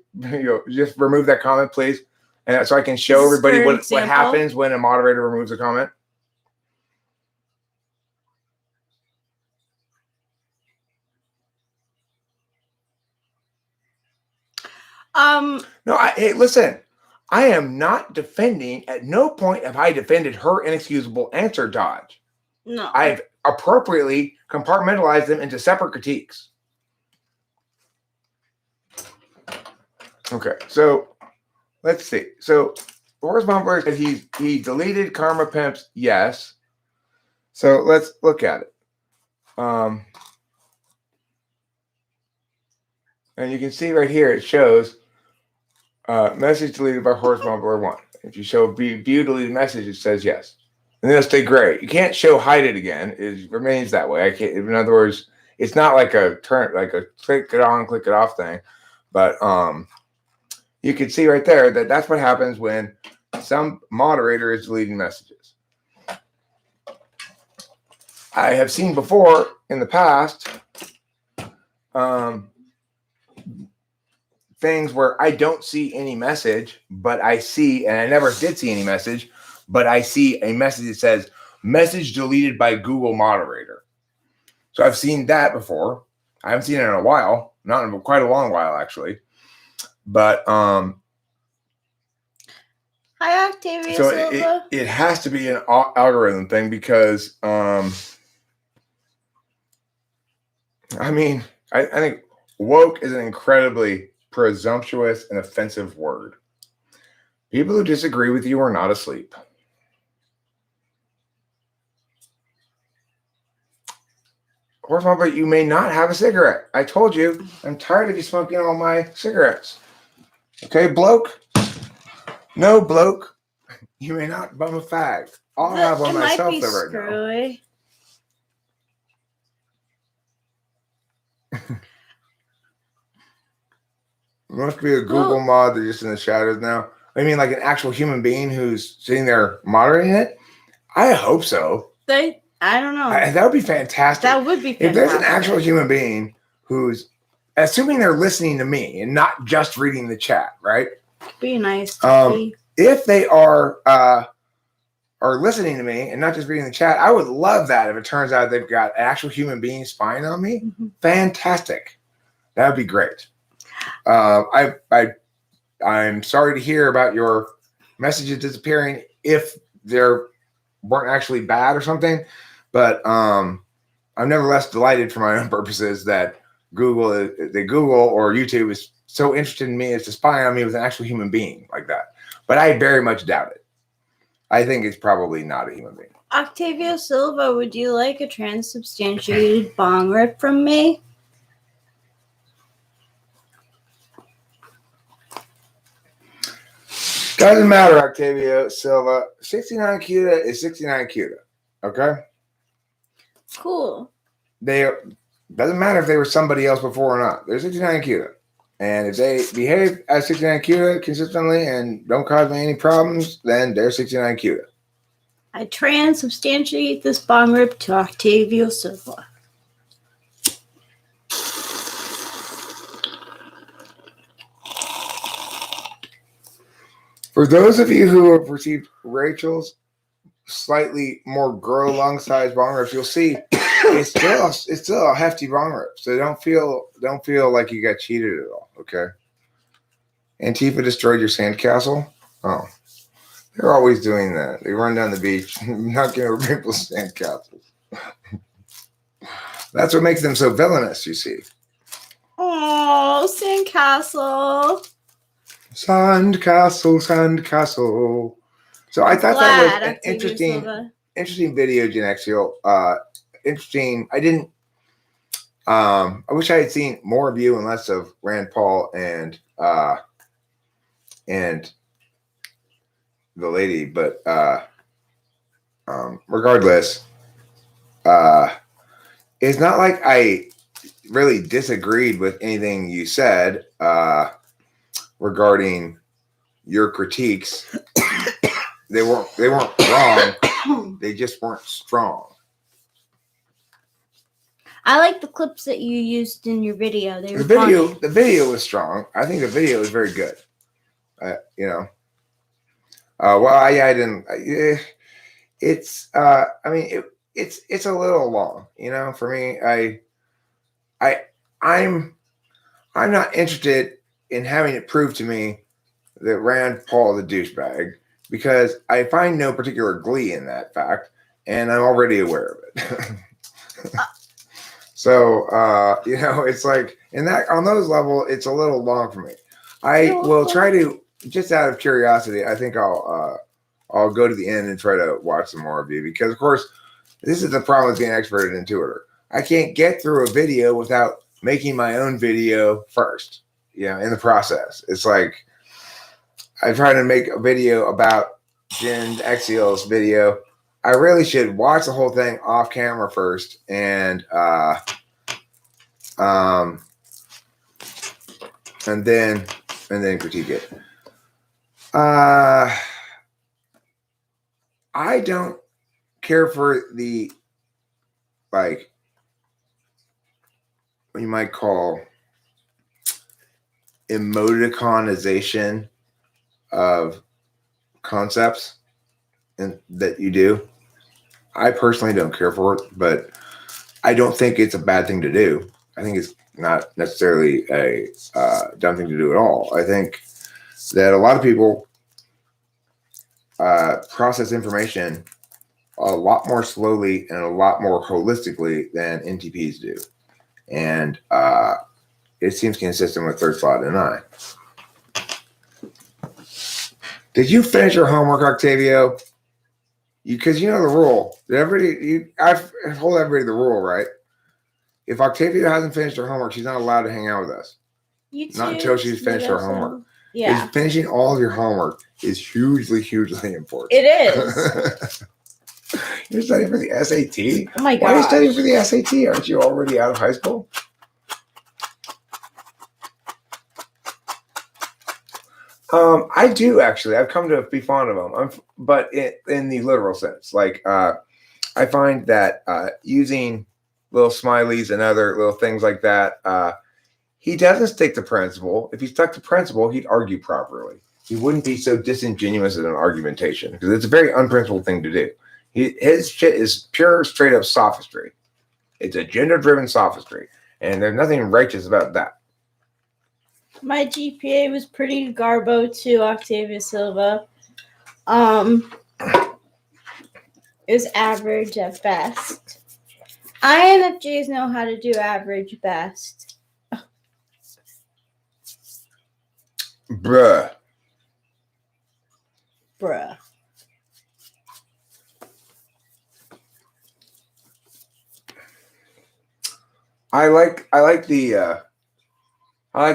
just remove that comment, please. And so I can show everybody what happens when a moderator removes a comment. No, hey, listen. I am not defending. At no point have I defended her inexcusable answer dodge. No. I've appropriately compartmentalized them into separate critiques. Okay, so let's see. So Horace Mumbler said he deleted Karma Pimps. Yes. So let's look at it. And you can see right here it shows message deleted by Horace Mumbler 1. If you show view deleted message, it says yes. And it'll stay gray. You can't show hide it again. It remains that way. I can't. In other words, it's not like a click it on, click it off thing. But you can see right there that that's what happens when some moderator is deleting messages. I have seen before in the past things where I don't see any message, but I see, and I never did see any message, but I see a message that says message deleted by Google moderator. So I've seen that before. I haven't seen it in a while, not in quite a long while actually. But Hi, Octavia so Silva. it has to be an algorithm thing because I mean I think woke is an incredibly presumptuous and offensive word. People who disagree with you are not asleep. Horse Mama, you may not have a cigarette. I told you, I'm tired of you smoking all my cigarettes. Okay, bloke? No, bloke. You may not bum a fag. I'll have one myself though right screwy. now. It must be a Google mod. They're just in the shadows now. I mean, like an actual human being who's sitting there moderating it? I hope so. I don't know. That would be fantastic. That would be fantastic. If there's an actual human being who's, assuming they're listening to me and not just reading the chat, right? Be nice. If they are listening to me and not just reading the chat, I would love that if it turns out they've got an actual human being spying on me. Mm-hmm. Fantastic. That would be great. I'm sorry to hear about your messages disappearing if they weren't actually bad or something, but I'm nevertheless delighted for my own purposes that Google or YouTube is so interested in me as to spy on me with an actual human being like that. But I very much doubt it. I think it's probably not a human being. Octavio Silva, would you like a transubstantiated bong rip from me? Doesn't matter, Octavio Silva. 69 CUDA is 69 CUDA. Okay? Cool. Doesn't matter if they were somebody else before or not. They're 69 CUDA. And if they behave as 69 CUDA consistently and don't cause me any problems, then they're 69 CUDA. I transubstantiate this bong rip to Octavio Silva. For those of you who have received Rachel's slightly more girl lung size bong rips, you'll see it's still a hefty bong rip. So don't feel like you got cheated at all. Okay. Antifa destroyed your sandcastle. Oh, they're always doing that. They run down the beach, knocking over people's sandcastles. That's what makes them so villainous. You see. Oh, sandcastle. Sandcastle. So I thought that was an interesting video, Genexial. Interesting. I didn't. I wish I had seen more of you and less of Rand Paul and the lady. But regardless, it's not like I really disagreed with anything you said. Regarding your critiques, they weren't wrong. They just weren't strong. I like the clips that you used in your video. The video was strong. I think the video was very good. I didn't. It's. I mean, it's a little long. For me, I'm not interested in having it proved to me that Rand Paul is a douchebag because I find no particular glee in that fact, and I'm already aware of it. So, it's like on those levels, it's a little long for me. I will try to, just out of curiosity, I think I'll go to the end and try to watch some more of you, because of course this is the problem with being expert in Intuitor. I can't get through a video without making my own video first, in the process. It's like I try to make a video about Jen Exiel's video. I really should watch the whole thing off camera first and then critique it. I don't care for the, like, what you might call emoticonization of concepts and that you do. I personally don't care for it, but I don't think it's a bad thing to do. I think it's not necessarily a dumb thing to do at all. I think that a lot of people process information a lot more slowly and a lot more holistically than NTPs do. And it seems consistent with third slot and I. Did you finish your homework, Octavio? Because you know the rule. I've told everybody the rule, right? If Octavia hasn't finished her homework, she's not allowed to hang out with us. Not until she's finished her homework. Yeah. Finishing all of your homework is hugely, hugely important. It is. You're studying for the SAT? Oh my god. Why are you studying for the SAT? Aren't you already out of high school? I do actually. I've come to be fond of them, but in the literal sense. Like, I find that using little smileys and other little things like that, he doesn't stick to principle. If he stuck to principle, he'd argue properly. He wouldn't be so disingenuous in an argumentation, because it's a very unprincipled thing to do. His shit is pure, straight up sophistry. It's a gender-driven sophistry, and there's nothing righteous about that. My GPA was pretty garbo too, Octavia Silva. It was average at best. INFJs know how to do average best. Bruh. I like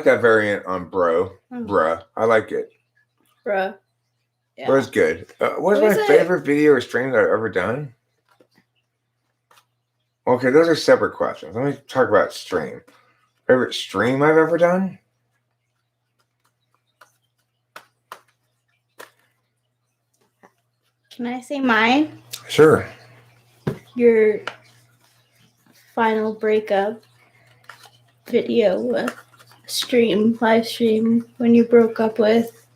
that variant on bro. Bruh. I like it. Bruh. Yeah. Bruh's good. What's my favorite video or stream that I've ever done? Okay, those are separate questions. Let me talk about stream. Favorite stream I've ever done? Can I say mine? Sure. Your final breakup video live stream when you broke up with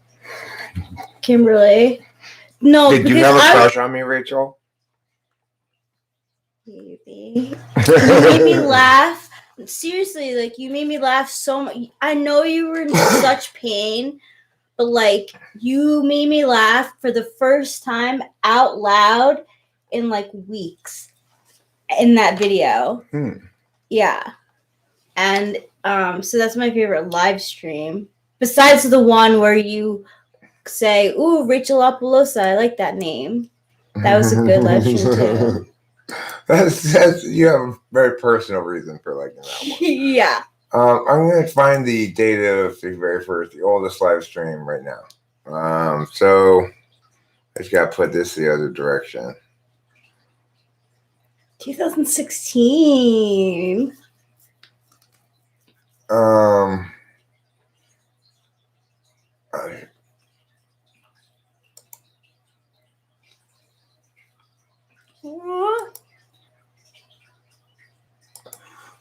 Kimberly. No, did you have a crush on me, Rachel? Maybe. You made me laugh. Seriously, like, you made me laugh so much. I know you were in such pain, but like, you made me laugh for the first time out loud in like weeks in that video. Yeah. And so that's my favorite live stream. Besides the one where you say, "Ooh, Rachel Apolosa, I like that name." That was a good live stream too. That's you have a very personal reason for liking that one. Yeah. I'm going to find the date of the oldest live stream right now. So I just got to put this the other direction. 2016.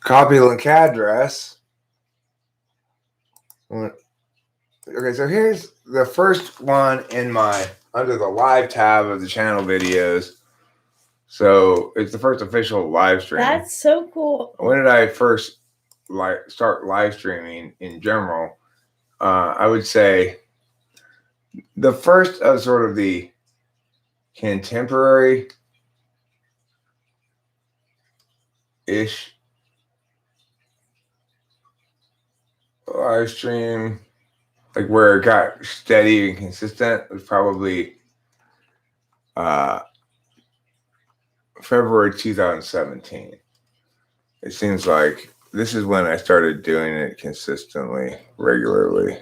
Copy link address. Okay, so here's the first one in under the live tab of the channel videos. So it's the first official live stream. That's so cool. When did I first start live streaming in general? I would say the first of sort of the contemporary-ish live stream like where it got steady and consistent was probably February 2017. It seems like this is when I started doing it consistently, regularly.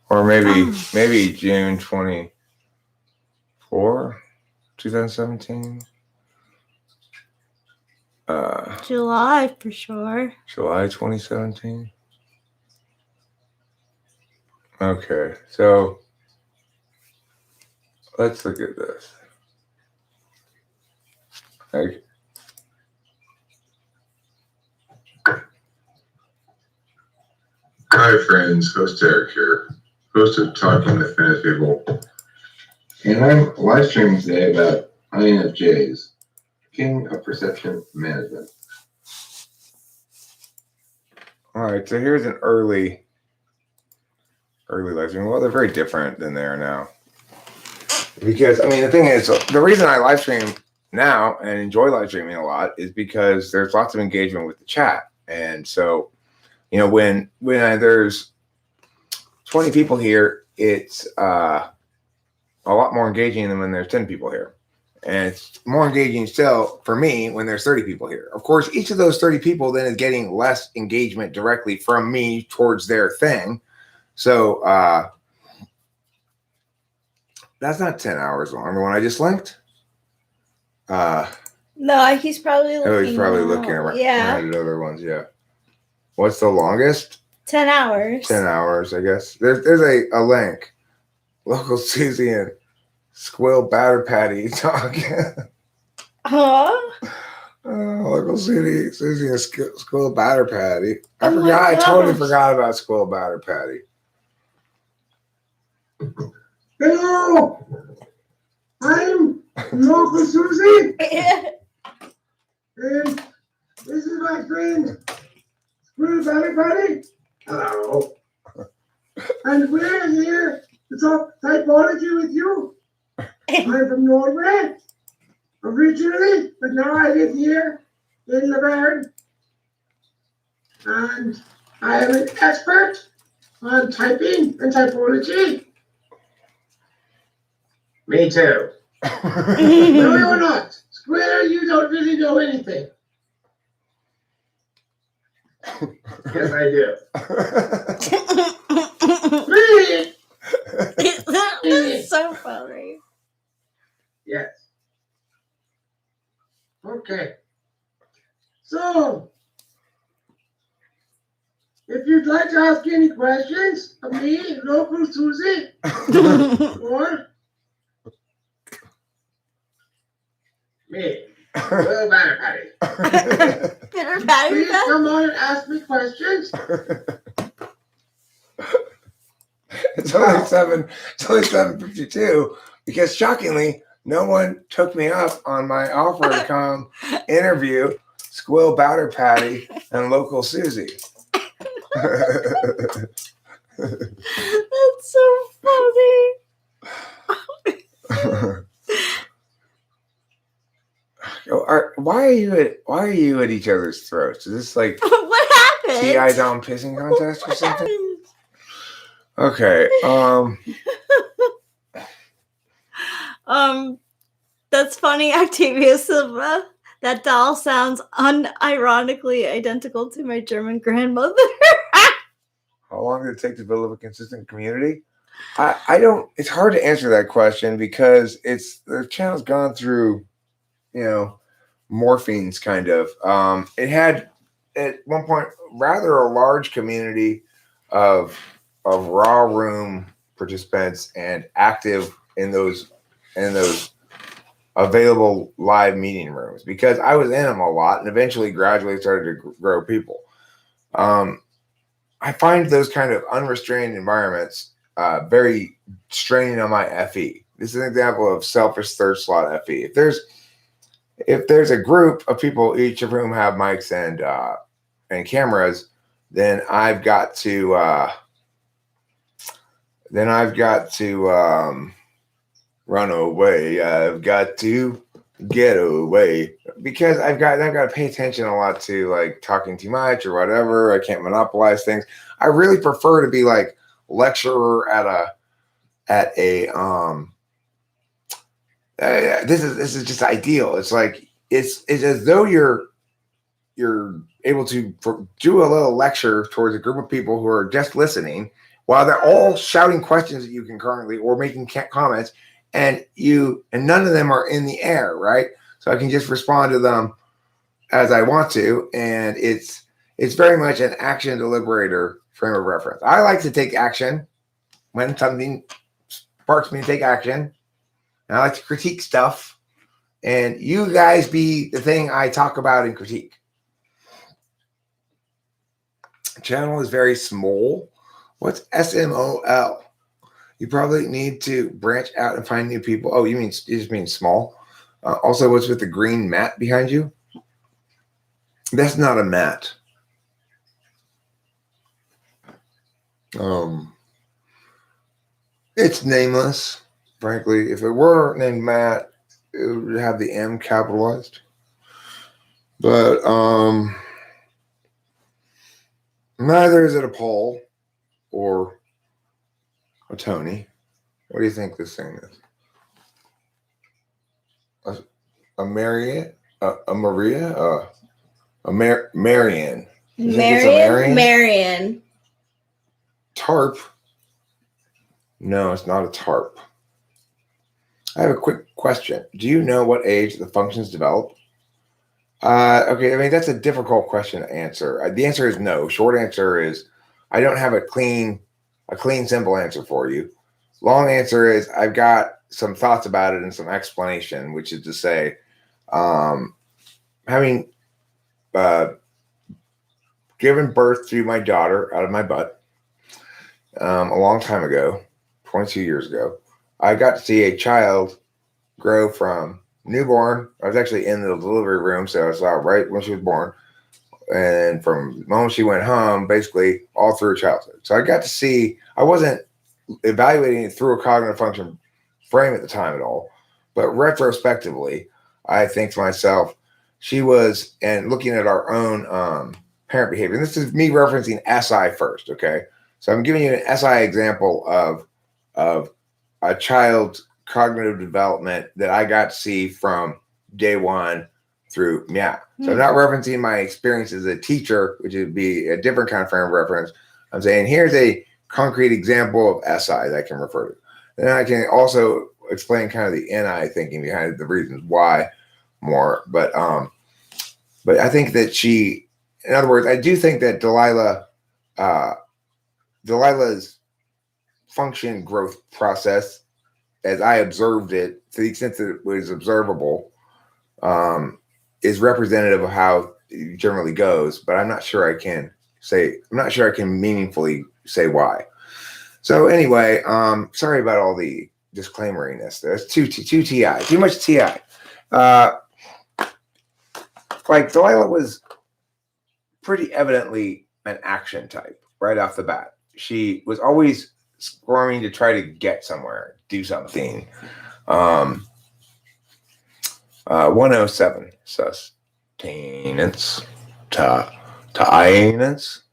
Or maybe June 24, 2017. July for sure. July 2017. Okay, so let's look at this. Okay. Hi friends, host Eric here, host of Talking with Famous People. And I'm live streaming today about INFJs, King of Perception Management. All right, so here's an early live stream. Well, they're very different than they are now. Because, I mean, the thing is, the reason I live stream now and enjoy live streaming a lot is because there's lots of engagement with the chat. And so, you know, when there's 20 people here, it's a lot more engaging than when there's 10 people here. And it's more engaging still for me when there's 30 people here. Of course, each of those 30 people then is getting less engagement directly from me towards their thing. So that's not 10 hours long. The one I just linked? No, he's probably looking. Oh, he's probably now. looking around at other ones, yeah. What's the longest? 10 hours. 10 hours, I guess. There's a link. Local Susie and Squill Batter Patty talking. Huh? Local Susie and Squill Batter Patty. I Oh my forgot. I totally gosh. forgot about Squill Batter Patty. Hello! I'm Local Susie, and this is my friend, Squirrel Batter Patty. Hello. And we're here to talk typology with you. I'm from Norway, originally, but now I live here in Laverne. And I am an expert on typing and typology. Me too. No, you're not. Square, you don't really know anything. Yes, I do. Really? That's so funny. Yes. Okay. So, if you'd like to ask any questions of me, Local Susie, or me, Little Batter Patty, Bitter patty. please come on and ask me questions. It's only 7:52 because shockingly, no one took me up on my offer to come interview Squill Batter Patty and Local Susie. That's so funny. Why are you at each other's throats? Is this like What happened? T.I. Dom pissing contest or something? Okay. That's funny, Octavia Silva. That doll sounds unironically identical to my German grandmother. How long did it take to build up a consistent community? I don't. It's hard to answer that question because the channel's gone through, morphines kind of. It had at one point rather a large community of raw room participants and active in those available live meeting rooms because I was in them a lot and eventually gradually started to grow people. I find those kind of unrestrained environments very straining on my FE. This is an example of selfish third slot FE. If there's a group of people, each of whom have mics and cameras, then I've got to run away. I've got to get away, because I've got to pay attention a lot to like talking too much or whatever. I can't monopolize things. I really prefer to be like lecturer at a this is just ideal. It's like it's as though you're able to do a little lecture towards a group of people who are just listening while they're all shouting questions at you concurrently or making comments, and none of them are in the air, right? So I can just respond to them as I want to, and it's very much an action deliberator frame of reference. I like to take action when something sparks me to take action. And I like to critique stuff, and you guys be the thing I talk about and critique. Channel is very small. What's SMOL? You probably need to branch out and find new people. Oh, you just mean small. Also, what's with the green mat behind you? That's not a mat. It's nameless. Frankly, if it were named Matt, it would have the M capitalized. But neither is it a Paul or a Tony. What do you think this thing is? A Marian? A Maria? Marian? Marian. Tarp? No, it's not a tarp. I have a quick question. Do you know what age the functions develop? Okay, I mean, that's a difficult question to answer. The answer is no. Short answer is I don't have a clean, simple answer for you. Long answer is I've got some thoughts about it and some explanation, which is to say, having given birth to my daughter out of my butt a long time ago, 22 years ago, I got to see a child grow from newborn. I was actually in the delivery room, so I saw right when she was born. And from the moment she went home, basically all through her childhood. So I got to see, I wasn't evaluating it through a cognitive function frame at the time at all. But retrospectively, I think to myself, she was, and looking at our own parent behavior, and this is me referencing SI first, okay? So I'm giving you an SI example of a child's cognitive development that I got to see from day one through meow. So I'm not referencing my experience as a teacher, which would be a different kind of frame of reference. I'm saying here's a concrete example of SI that I can refer to. Then I can also explain kind of the NI thinking behind the reasons why more. But I think that she, in other words, I do think that Delilah's function growth process, as I observed it, to the extent that it was observable, is representative of how it generally goes. But I'm not sure I can meaningfully say why. So anyway, sorry about all the disclaimeriness. There's too much TI. Like Delilah was pretty evidently an action type right off the bat. She was always squirming to try to get somewhere, do something. 107 sustenance, tenance.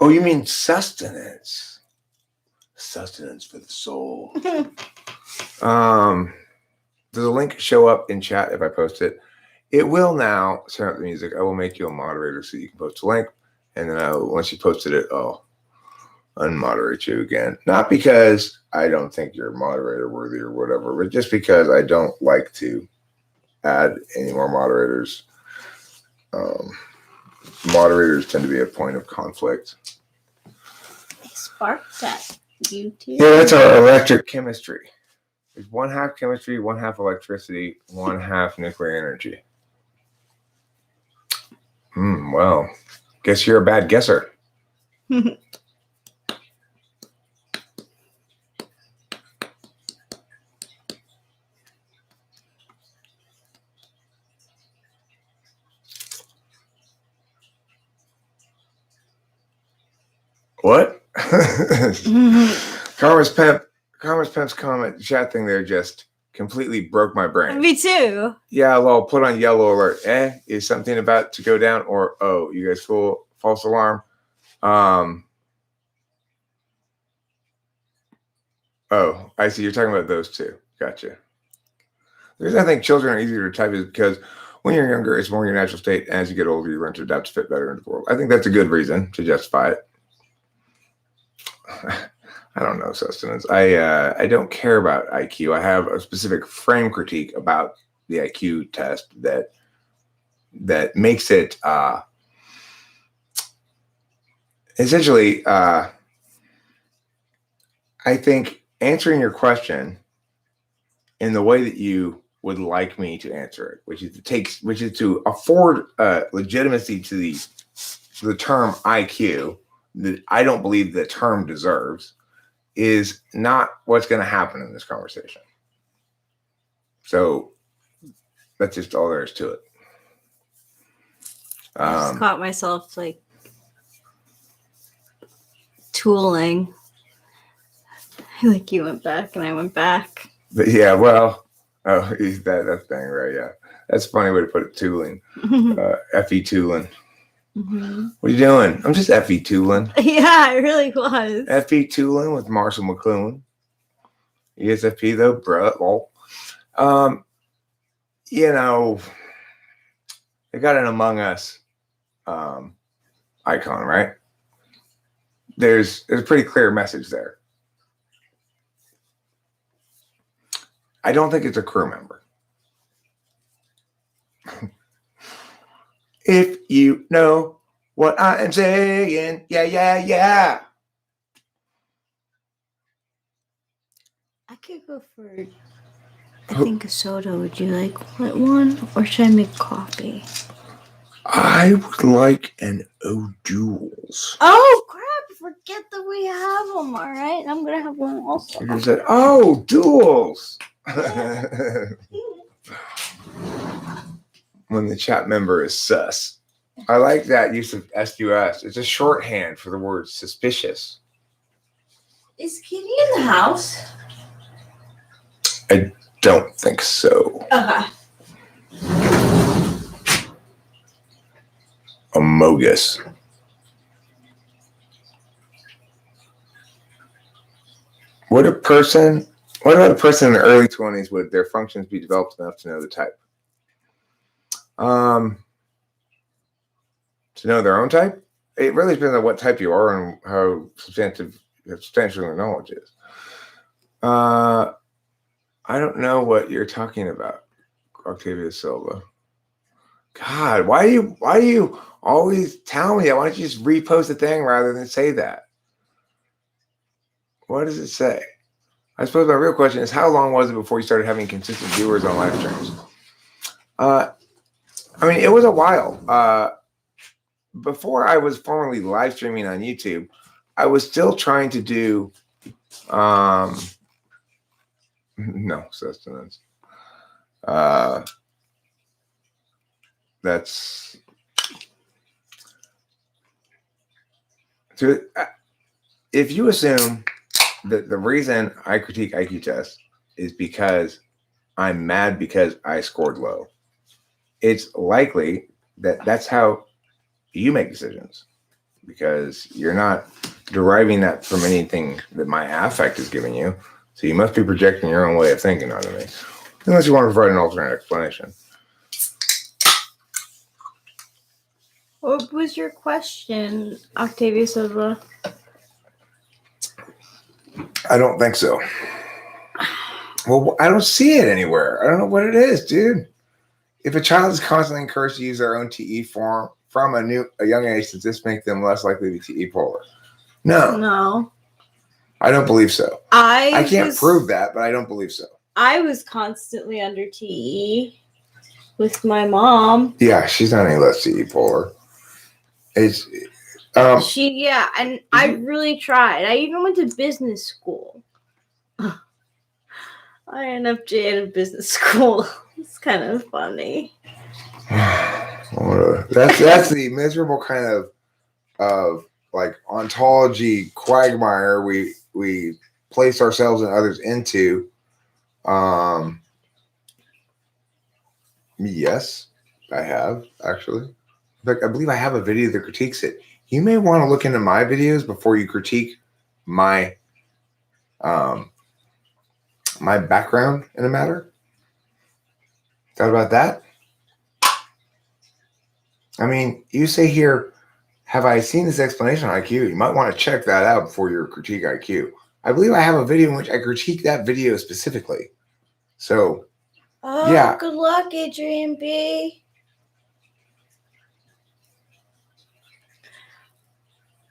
Oh, you mean sustenance? Sustenance for the soul. Does the link show up in chat if I post it? It will now. Turn up the music. I will make you a moderator so you can post a link, and then once you posted it, I'll unmoderate you again. Not because I don't think you're moderator worthy or whatever, but just because I don't like to add any more moderators. Moderators tend to be a point of conflict. Sparks at YouTube. Yeah, that's our electric chemistry. There's 1/2 chemistry, 1/2 electricity, 1/2 nuclear energy. Well, guess you're a bad guesser. What? Karma's Pimp's comment chat thing there just completely broke my brain. Me too. Yeah, well, put on yellow alert. Is something about to go down? Or, oh, you guys full false alarm? Oh, I see. You're talking about those two. Gotcha. The reason I think children are easier to type is because when you're younger, it's more your natural state. As you get older, you learn to adapt to fit better into the world. I think that's a good reason to justify it. I don't know, sustenance. I don't care about IQ. I have a specific frame critique about the IQ test that makes it essentially. I think answering your question in the way that you would like me to answer it, which is to afford legitimacy to the term IQ that I don't believe the term deserves, is not what's going to happen in this conversation. So that's just all there is to it. I just caught myself like tooling. Like you went back and I went back. But yeah, well, that thing, right? Yeah, that's a funny way to put it. Tooling, fe tooling. Mm-hmm. What are you doing? I'm just fe tooling. Yeah, it really was. fe tooling with Marshall McLuhan. ESFP though, bruh. Well, you know, they got an Among Us icon, right? There's a pretty clear message there. I don't think it's a crew member. If you know what I am saying, yeah. I could go for, I think, a soda. Would you like one? Or should I make coffee? I would like an O'Doul's. Oh, crap. Forget that we have them, all right? I'm going to have one also. You said, oh, O'Doul's. When the chat member is sus. I like that use of SUS. It's a shorthand for the word suspicious. Is Kitty in the house? I don't think so. Okay. Amogus. What about a person in the early 20s would their functions be developed enough to know the type? To know their own type? It really depends on what type you are and how substantial your knowledge is. I don't know what you're talking about, Octavia Silva. God, why do you always tell me that? Why don't you just repost the thing rather than say that? What does it say? I suppose my real question is, how long was it before you started having consistent viewers on live streams? I mean, it was a while. Before I was formally live streaming on YouTube, I was still trying to do no sustenance. That's so. If you assume that the reason I critique IQ tests is because I'm mad because I scored low, it's likely that that's how you make decisions, because you're not deriving that from anything that my affect is giving you. So you must be projecting your own way of thinking onto me, unless you want to provide an alternate explanation. What was your question, Octavia Silva? I don't think so. Well, I don't see it anywhere. I don't know what it is, dude. If a child is constantly encouraged to use their own TE form from a young age, does this make them less likely to be TE polar? No. I don't believe so. I can't prove that, but I don't believe so. I was constantly under TE with my mom. Yeah, she's not any less TE polar. It's and I really tried. I even went to business school. I INFJ at a business school. It's kind of funny. That's the miserable kind of like ontology quagmire we place ourselves and others into, Yes, I have actually. In fact, I believe I have a video that critiques it. You may want to look into my videos before you critique my um, my background in a matter. Thought about that? I mean, you say here, have I seen this explanation on IQ? You might want to check that out before you critique IQ. I believe I have a video in which I critique that video specifically. So, Oh, yeah. good luck, Adrian B.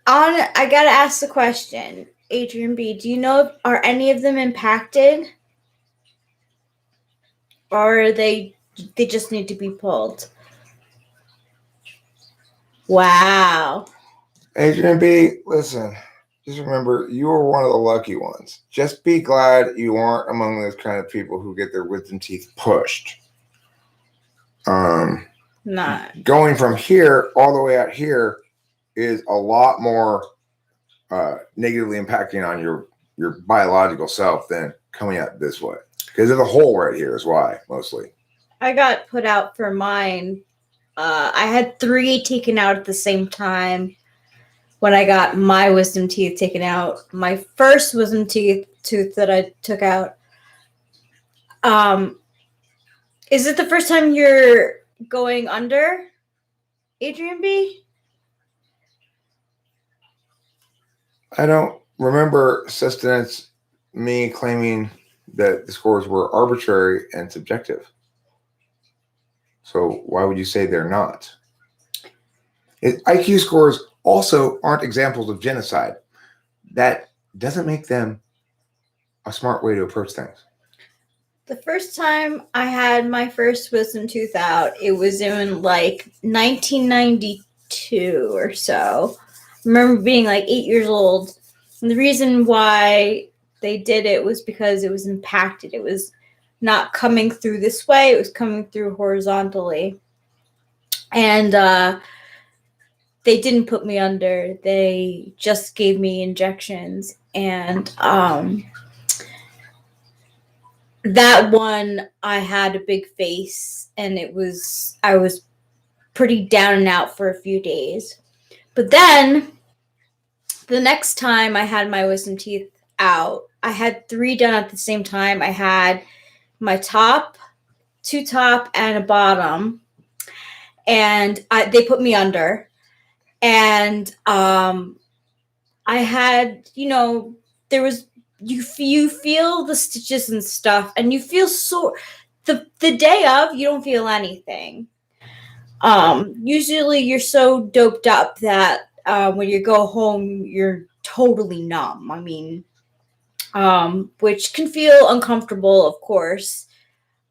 I gotta ask the question, Adrian B. Do you know are any of them impacted, or they just need to be pulled? Wow. Adrian B, listen, just remember you are one of the lucky ones. Just be glad you aren't among those kind of people who get their wisdom teeth pushed. Not. Going from here all the way out here is a lot more negatively impacting on your biological self than coming out this way. Because there's a hole right here is why, mostly. I got put out for mine. I had 3 taken out at the same time when I got my wisdom teeth taken out. My first wisdom tooth that I took out. Is it the first time you're going under, Adrian B? I don't remember sustenance me claiming that the scores were arbitrary and subjective. So why would you say they're not? IQ scores also aren't examples of genocide. That doesn't make them a smart way to approach things. The first time I had my first wisdom tooth out, it was in like 1992 or so. I remember being like 8 years old. And the reason why they did it was because it was impacted. It was not coming through this way, it was coming through horizontally. And they didn't put me under. They just gave me injections. And that one, I had a big face, and I was pretty down and out for a few days. But then the next time I had my wisdom teeth out, I had 3 done at the same time. I had my top, 2 top, and a bottom, and they put me under. And I had, there was, you feel the stitches and stuff, and you feel sore. The day of, you don't feel anything. Usually you're so doped up that when you go home, you're totally numb. I mean, which can feel uncomfortable, of course.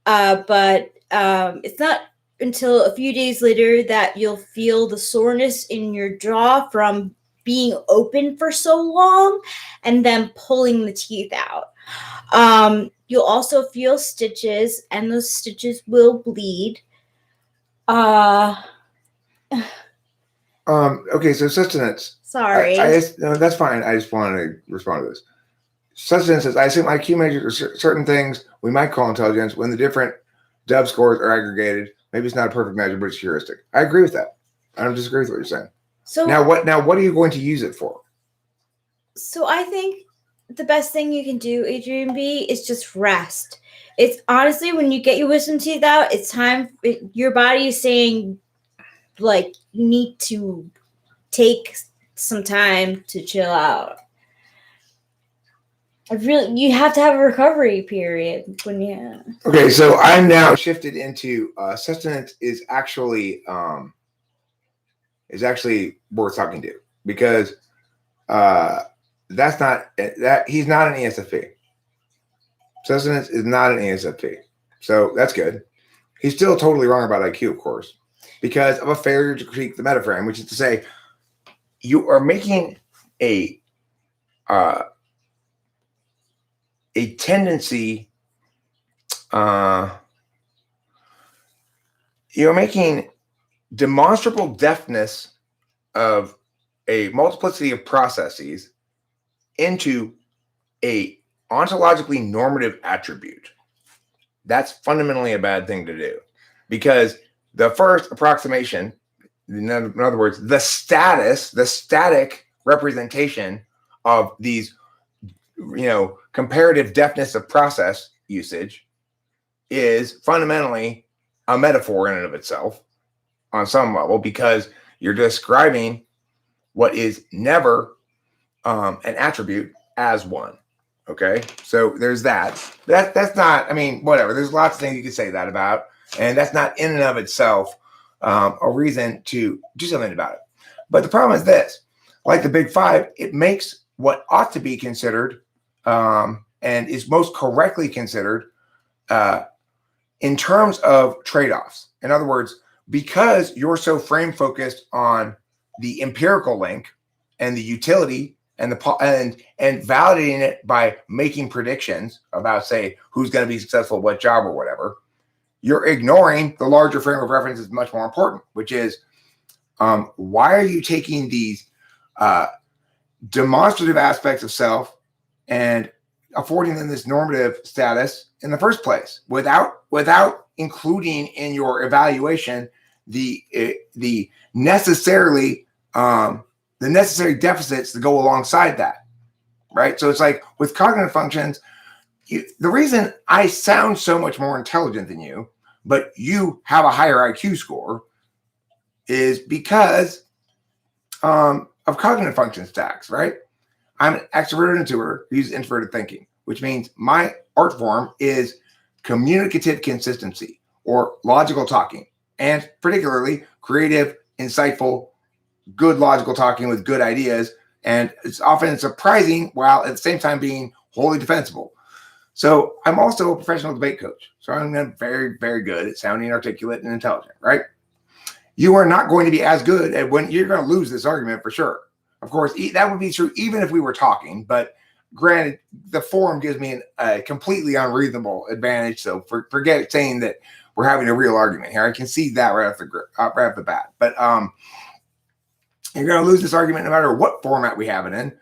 But it's not until a few days later that you'll feel the soreness in your jaw from being open for so long and then pulling the teeth out. You'll also feel stitches, and those stitches will bleed. Okay, so sustenance. Sorry. No, that's fine. I just wanted to respond to this. Sustenance says, I assume IQ measures certain things we might call intelligence when the different dub scores are aggregated. Maybe it's not a perfect measure, but it's heuristic. I agree with that. I don't disagree with what you're saying. So what are you going to use it for? So I think the best thing you can do, Adrian B, is just rest. It's honestly, when you get your wisdom teeth out, it's time. Your body is saying, like, you need to take some time to chill out. You have to have a recovery period when you. Okay, so I'm now shifted into sustenance is actually worth talking to, because that's not that he's not an ESFP. Sustenance is not an ESFP, so that's good. He's still totally wrong about IQ, of course, because of a failure to critique the metaframe, which is to say, you are making a tendency. You're making demonstrable deafness of a multiplicity of processes into a ontologically normative attribute. That's fundamentally a bad thing to do, because the first approximation, in other words, the static representation of these, comparative deftness of process usage is fundamentally a metaphor in and of itself on some level, because you're describing what is never an attribute as one. Okay, so there's that. That's not, whatever. There's lots of things you could say that about, and that's not in and of itself a reason to do something about it. But the problem is this: like the Big Five, it makes what ought to be considered and is most correctly considered in terms of trade-offs. In other words, because you're so frame focused on the empirical link and the utility and validating it by making predictions about, say, who's going to be successful at what job or whatever, you're ignoring the larger frame of reference is much more important, which is why are you taking these demonstrative aspects of self and affording them this normative status in the first place without including in your evaluation the necessary deficits that go alongside that, right? So it's like with cognitive functions, the reason I sound so much more intelligent than you, but you have a higher IQ score, is because of cognitive function stacks, right? I'm an extroverted intuitor who uses introverted thinking, which means my art form is communicative consistency or logical talking, and particularly creative, insightful, good logical talking with good ideas. And it's often surprising while at the same time being wholly defensible. So I'm also a professional debate coach. So I'm very, very good at sounding articulate and intelligent, right? You are not going to be as good at when you're going to lose this argument for sure. Of course, that would be true even if we were talking, but granted, the forum gives me a completely unreasonable advantage. So forget saying that we're having a real argument here. I can see that right off the bat. But you're going to lose this argument no matter what format we have it in,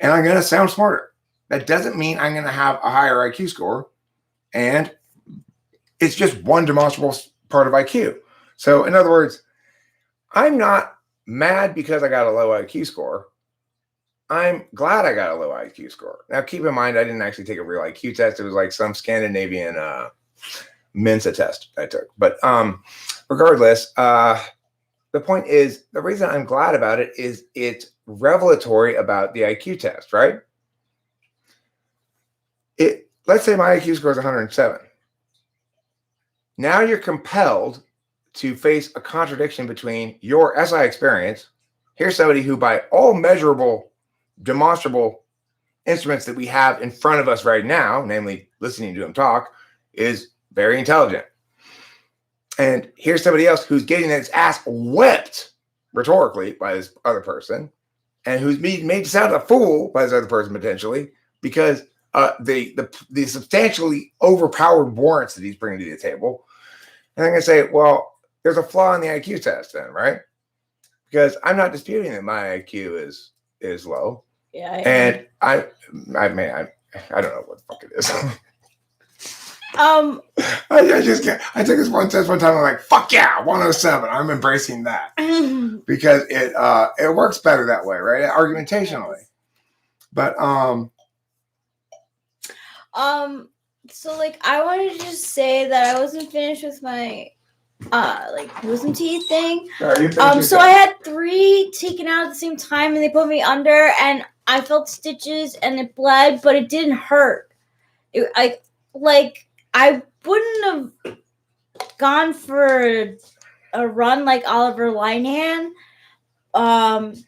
and I'm going to sound smarter. That doesn't mean I'm going to have a higher IQ score, and it's just one demonstrable part of IQ. So in other words, I'm not mad because I got a low IQ score. I'm glad I got a low IQ score. Now, keep in mind, I didn't actually take a real IQ test. It was like some Scandinavian Mensa test I took. But regardless, the point is, the reason I'm glad about it is it's revelatory about the IQ test, right? Let's say my IQ score is 107. Now you're compelled to face a contradiction between your SI experience. Here's somebody who, by all measurable, demonstrable instruments that we have in front of us right now, namely listening to him talk, is very intelligent. And here's somebody else who's getting its ass whipped rhetorically by this other person, and who's made to sound a fool by this other person potentially because the substantially overpowered warrants that he's bringing to the table. And I'm going to say, well, there's a flaw in the IQ test then, right? Because I'm not disputing that my IQ is low. Yeah. And I don't know what the fuck it is. I took this one test one time. I'm like, fuck yeah, 107. I'm embracing that because it works better that way, right? Argumentationally. But so like I wanted to just say that I wasn't finished with my wisdom teeth thing. So I had 3 taken out at the same time, and they put me under, and I felt stitches, and it bled, but it didn't hurt. I wouldn't have gone for a run like Oliver Linehan. And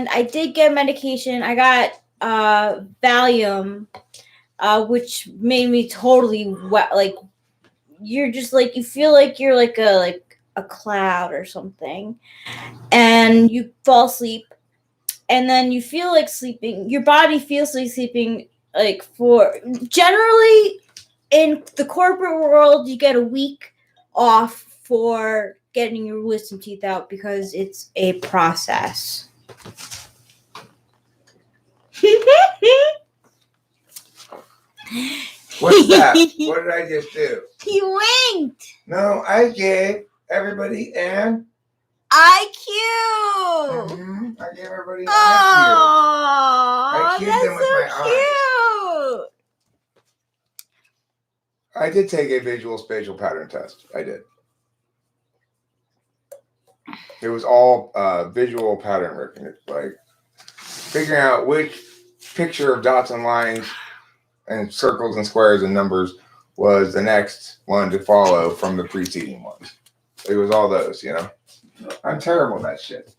I did get medication. I got Valium, which made me totally wet. Like, you're just like, you feel like you're like a cloud or something, and you fall asleep, and then you feel like sleeping. Your body feels like sleeping. Like, for generally in the corporate world, you get a week off for getting your wisdom teeth out because it's a process. What's that? What did I just do? He winked. No, I gave everybody an IQ. I gave everybody an IQ. Oh, cued them with that's so cute. I did take a visual spatial pattern test. I did. It was all visual pattern recognition, like figuring out which picture of dots and lines and circles and squares and numbers was the next one to follow from the preceding ones. It was all those, you know. I'm terrible at that shit.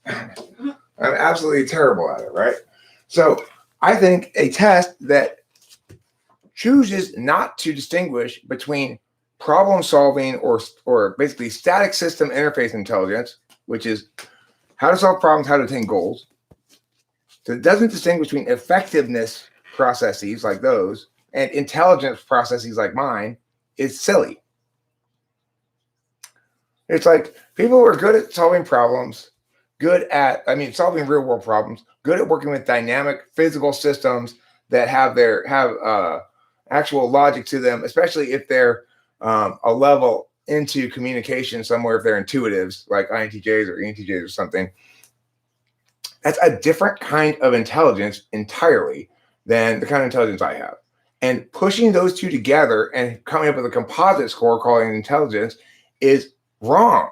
I'm absolutely terrible at it, right? So I think a test that chooses not to distinguish between problem solving or basically static system interface intelligence, which is how to solve problems, how to attain goals. So it doesn't distinguish between effectiveness processes like those and intelligence processes like mine is silly. It's like people who are good at solving problems, solving real world problems, good at working with dynamic physical systems that have actual logic to them, especially if they're a level into communication somewhere, if they're intuitives like INTJs or ENTJs or something. That's a different kind of intelligence entirely than the kind of intelligence I have. And pushing those two together and coming up with a composite score calling it intelligence is wrong.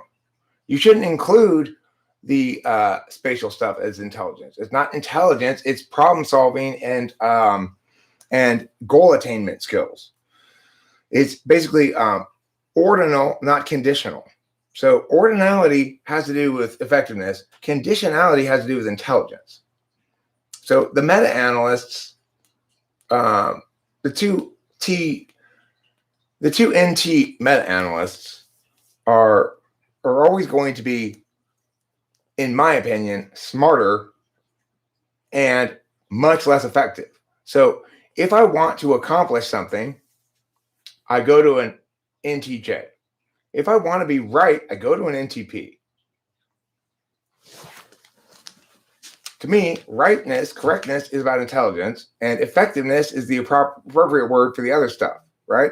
You shouldn't include the spatial stuff as intelligence. It's not intelligence, it's problem solving and goal attainment skills. It's basically ordinal, not conditional. So ordinality has to do with effectiveness. Conditionality has to do with intelligence. So the meta-analysts, the two NT meta-analysts are always going to be, in my opinion, smarter and much less effective. So if I want to accomplish something, I go to an NTJ. If I want to be right, I go to an NTP. To me, correctness is about intelligence, and effectiveness is the appropriate word for the other stuff, right?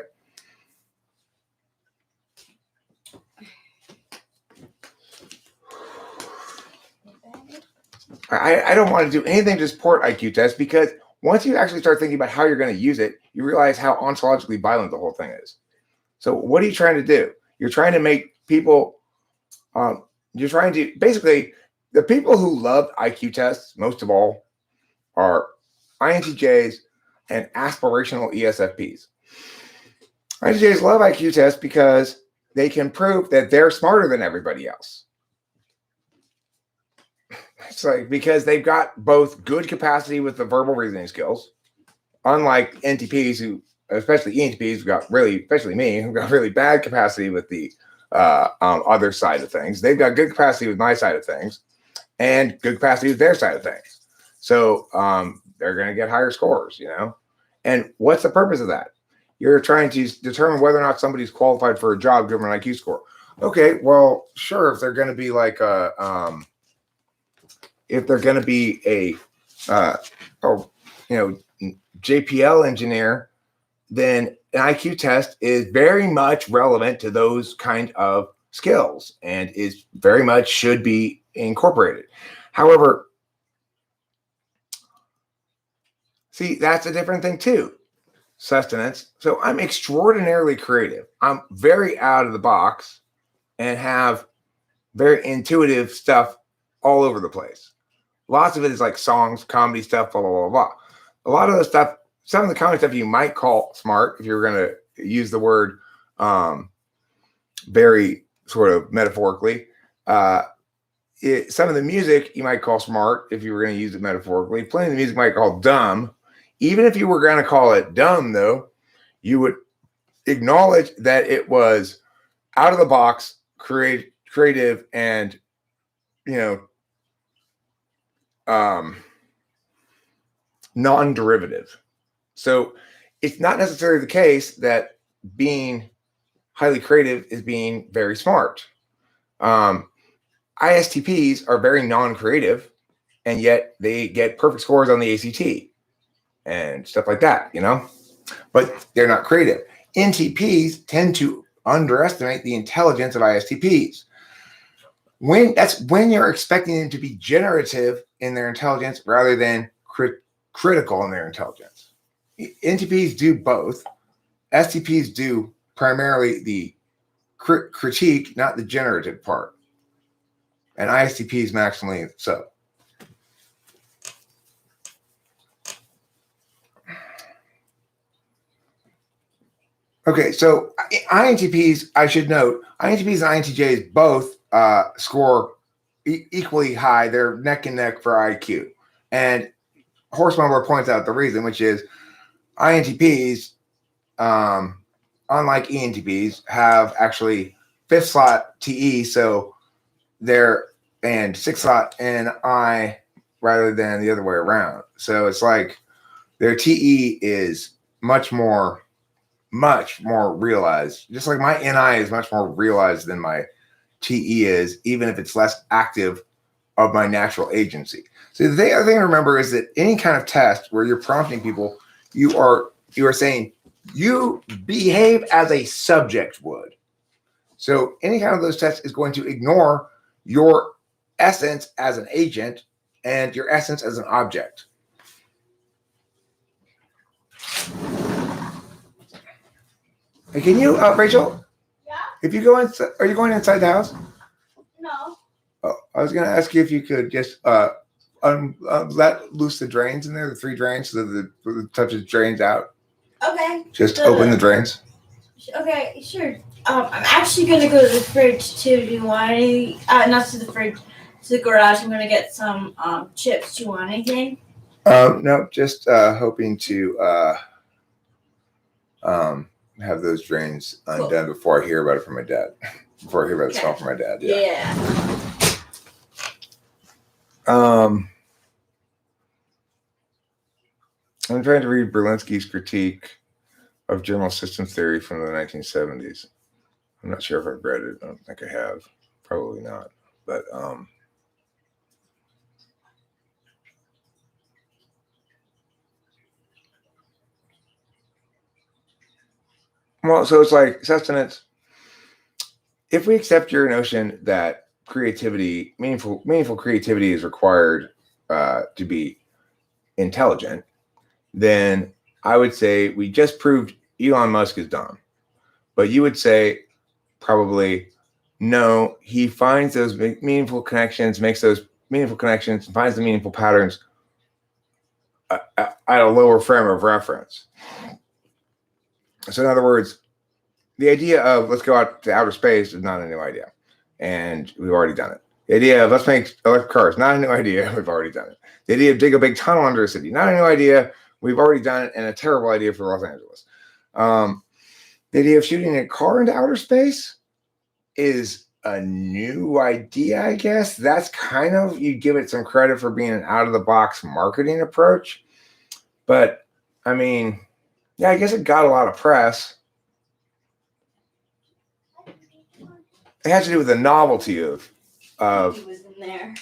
I don't want to do anything to support IQ tests because once you actually start thinking about how you're going to use it, you realize how ontologically violent the whole thing is. So what are you trying to do? You're trying to make people, basically, the people who love IQ tests, most of all, are INTJs and aspirational ESFPs. INTJs love IQ tests because they can prove that they're smarter than everybody else. It's like because they've got both good capacity with the verbal reasoning skills, unlike NTPs who, especially ENTPs, who got really, especially me, who got really bad capacity with the other side of things. They've got good capacity with my side of things and good capacity with their side of things. So they're going to get higher scores, you know? And what's the purpose of that? You're trying to determine whether or not somebody's qualified for a job given an IQ score. Okay, well, sure, if they're going to be like if they're going to be a JPL engineer, then an IQ test is very much relevant to those kind of skills and is very much should be incorporated. However, see, that's a different thing too. Sustenance. So I'm extraordinarily creative. I'm very out of the box and have very intuitive stuff all over the place. Lots of it is like songs, comedy stuff, blah, blah, blah, blah. A lot of the stuff, some of the comedy stuff you might call smart if you're going to use the word very sort of metaphorically. Some of the music you might call smart if you were going to use it metaphorically. Plenty of the music you might call dumb. Even if you were going to call it dumb, though, you would acknowledge that it was out of the box, creative, and, non-derivative. So it's not necessarily the case that being highly creative is being very smart. ISTPs are very non-creative, and yet they get perfect scores on the ACT and stuff like that, but they're not creative. NTPs tend to underestimate the intelligence of ISTPs. That's when you're expecting them to be generative in their intelligence rather than critical in their intelligence. NTPs do both. STPs do primarily the critique, not the generative part. And ISTPs maximally so. Okay, so INTPs, I should note, INTPs and INTJs both score equally high. They're neck and neck for IQ. And Horsemonger points out the reason, which is INTPs, unlike ENTPs, have actually 5th slot TE, so they're and 6th slot NI rather than the other way around. So it's like their TE is much more realized. Just like my NI is much more realized than my TE is, even if it's less active of my natural agency. So the other thing to remember is that any kind of test where you're prompting people, you are saying you behave as a subject would. So any kind of those tests is going to ignore your essence as an agent and your essence as an object. Hey, can you, Rachel? Yeah. If you go inside, are you going inside the house? No. Oh, I was going to ask you if you could just let loose the drains in there, the 3 drains, so that the touches drains out. Okay. Just open the drains. Okay, sure. I'm actually gonna go to the fridge too. Do you want any? Not to the fridge, to the garage. I'm gonna get some chips. Do you want anything? No, just hoping to have those drains undone before I hear about it from my dad. Before I hear about the smell from my dad. Yeah. I'm trying to read Berlinski's critique of general systems theory from the 1970s. I'm not sure if I've read it. I don't think I have. Probably not. But well, so it's like sustenance. If we accept your notion that creativity, meaningful creativity is required to be intelligent, then I would say we just proved Elon Musk is dumb. But you would say probably no, he finds those meaningful connections, makes those meaningful connections, and finds the meaningful patterns at a lower frame of reference. So in other words, the idea of let's go out to outer space is not a new idea. And we've already done it. The idea of let's make electric cars, not a new idea. We've already done it. The idea of dig a big tunnel under a city, not a new idea. We've already done it, and a terrible idea for Los Angeles. The idea of shooting a car into outer space is a new idea, I guess. That's kind of, you give it some credit for being an out-of-the-box marketing approach. But, I mean, yeah, I guess it got a lot of press. It has to do with the novelty of He was in there.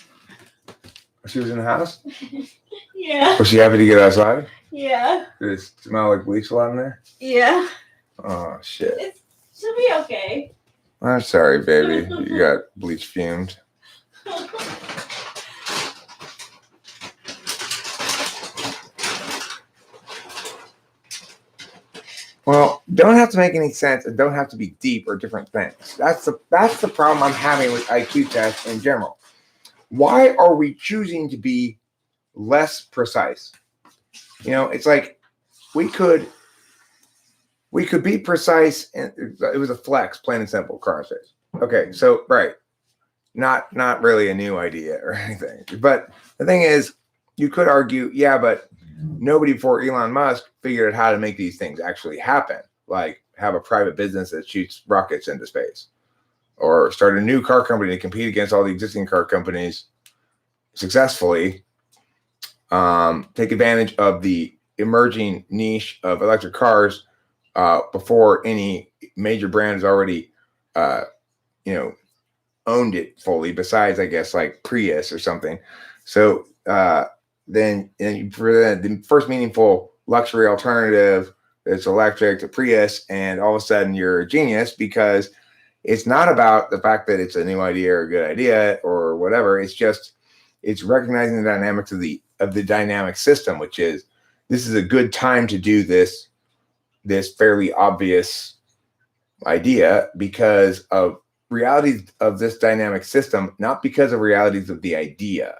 She was in the house? Yeah. Was she happy to get outside? Yeah. Did it smell like bleach a lot in there? Yeah. Oh, shit. She'll be okay. I'm sorry, baby. You got bleach fumed. Well, don't have to make any sense and don't have to be deep or different things. That's the problem I'm having with IQ tests in general. Why are we choosing to be less precise? You know, it's like we could be precise, and it was a flex, plain and simple, crossface. Okay, so right, not really a new idea or anything. But the thing is, you could argue, yeah, but nobody before Elon Musk figured out how to make these things actually happen, like have a private business that shoots rockets into space, or start a new car company to compete against all the existing car companies successfully, take advantage of the emerging niche of electric cars before any major brand has already, owned it fully, besides, I guess, like Prius or something. So then for the first meaningful luxury alternative it's electric, the Prius, and all of a sudden you're a genius, because it's not about the fact that it's a new idea or a good idea or whatever. It's recognizing the dynamics of the dynamic system, which is, this is a good time to do this fairly obvious idea because of realities of this dynamic system, not because of realities of the idea.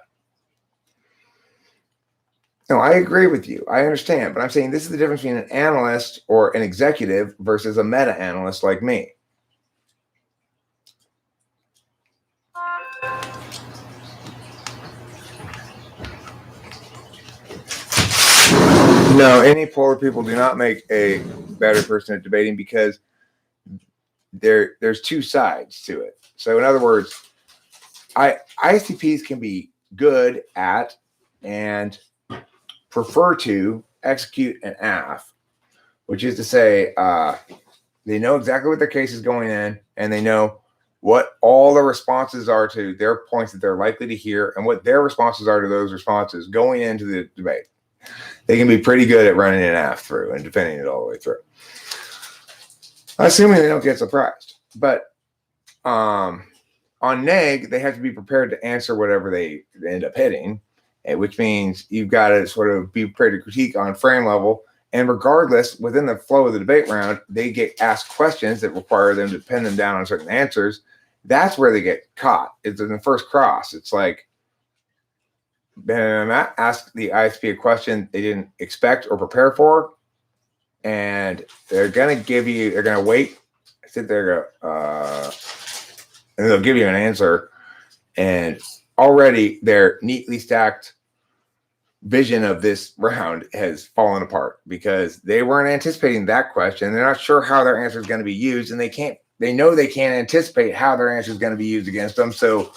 No, I agree with you. I understand, but I'm saying this is the difference between an analyst or an executive versus a meta-analyst like me. No, any polar people do not make a better person at debating, because there's two sides to it. So in other words, ISTPs can be good at and prefer to execute an AF, which is to say, they know exactly what their case is going in, and they know what all the responses are to their points that they're likely to hear, and what their responses are to those responses going into the debate. They can be pretty good at running an AF through and defending it all the way through, assuming they don't get surprised. But on neg, they have to be prepared to answer whatever they end up hitting, which means you've got to sort of be prepared to critique on frame level. And regardless, within the flow of the debate round, they get asked questions that require them to pin them down on certain answers. That's where they get caught. It's in the first cross. It's like, ask the ISP a question they didn't expect or prepare for, and they're going to wait, sit there, and they'll give you an answer, and already their neatly stacked vision of this round has fallen apart because they weren't anticipating that question. They're not sure how their answer is going to be used, and they know they can't anticipate how their answer is going to be used against them, so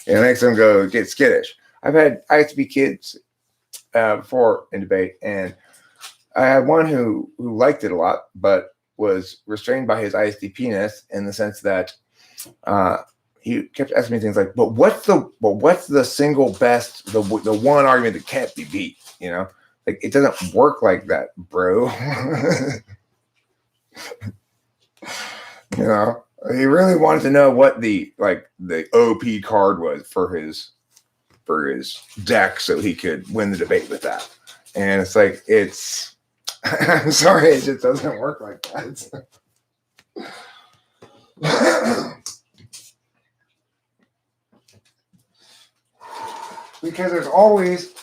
it makes them get skittish. I've had ISP kids before in debate, and I had one who liked it a lot, but was restrained by his ISTP-ness in the sense that he kept asking me things like, "But what's the single best, the one argument that can't be beat?" You know, like, it doesn't work like that, bro. You know, he really wanted to know what the OP card was for his deck, so he could win the debate with that. And it's like, I'm sorry, it just doesn't work like that. Because there's always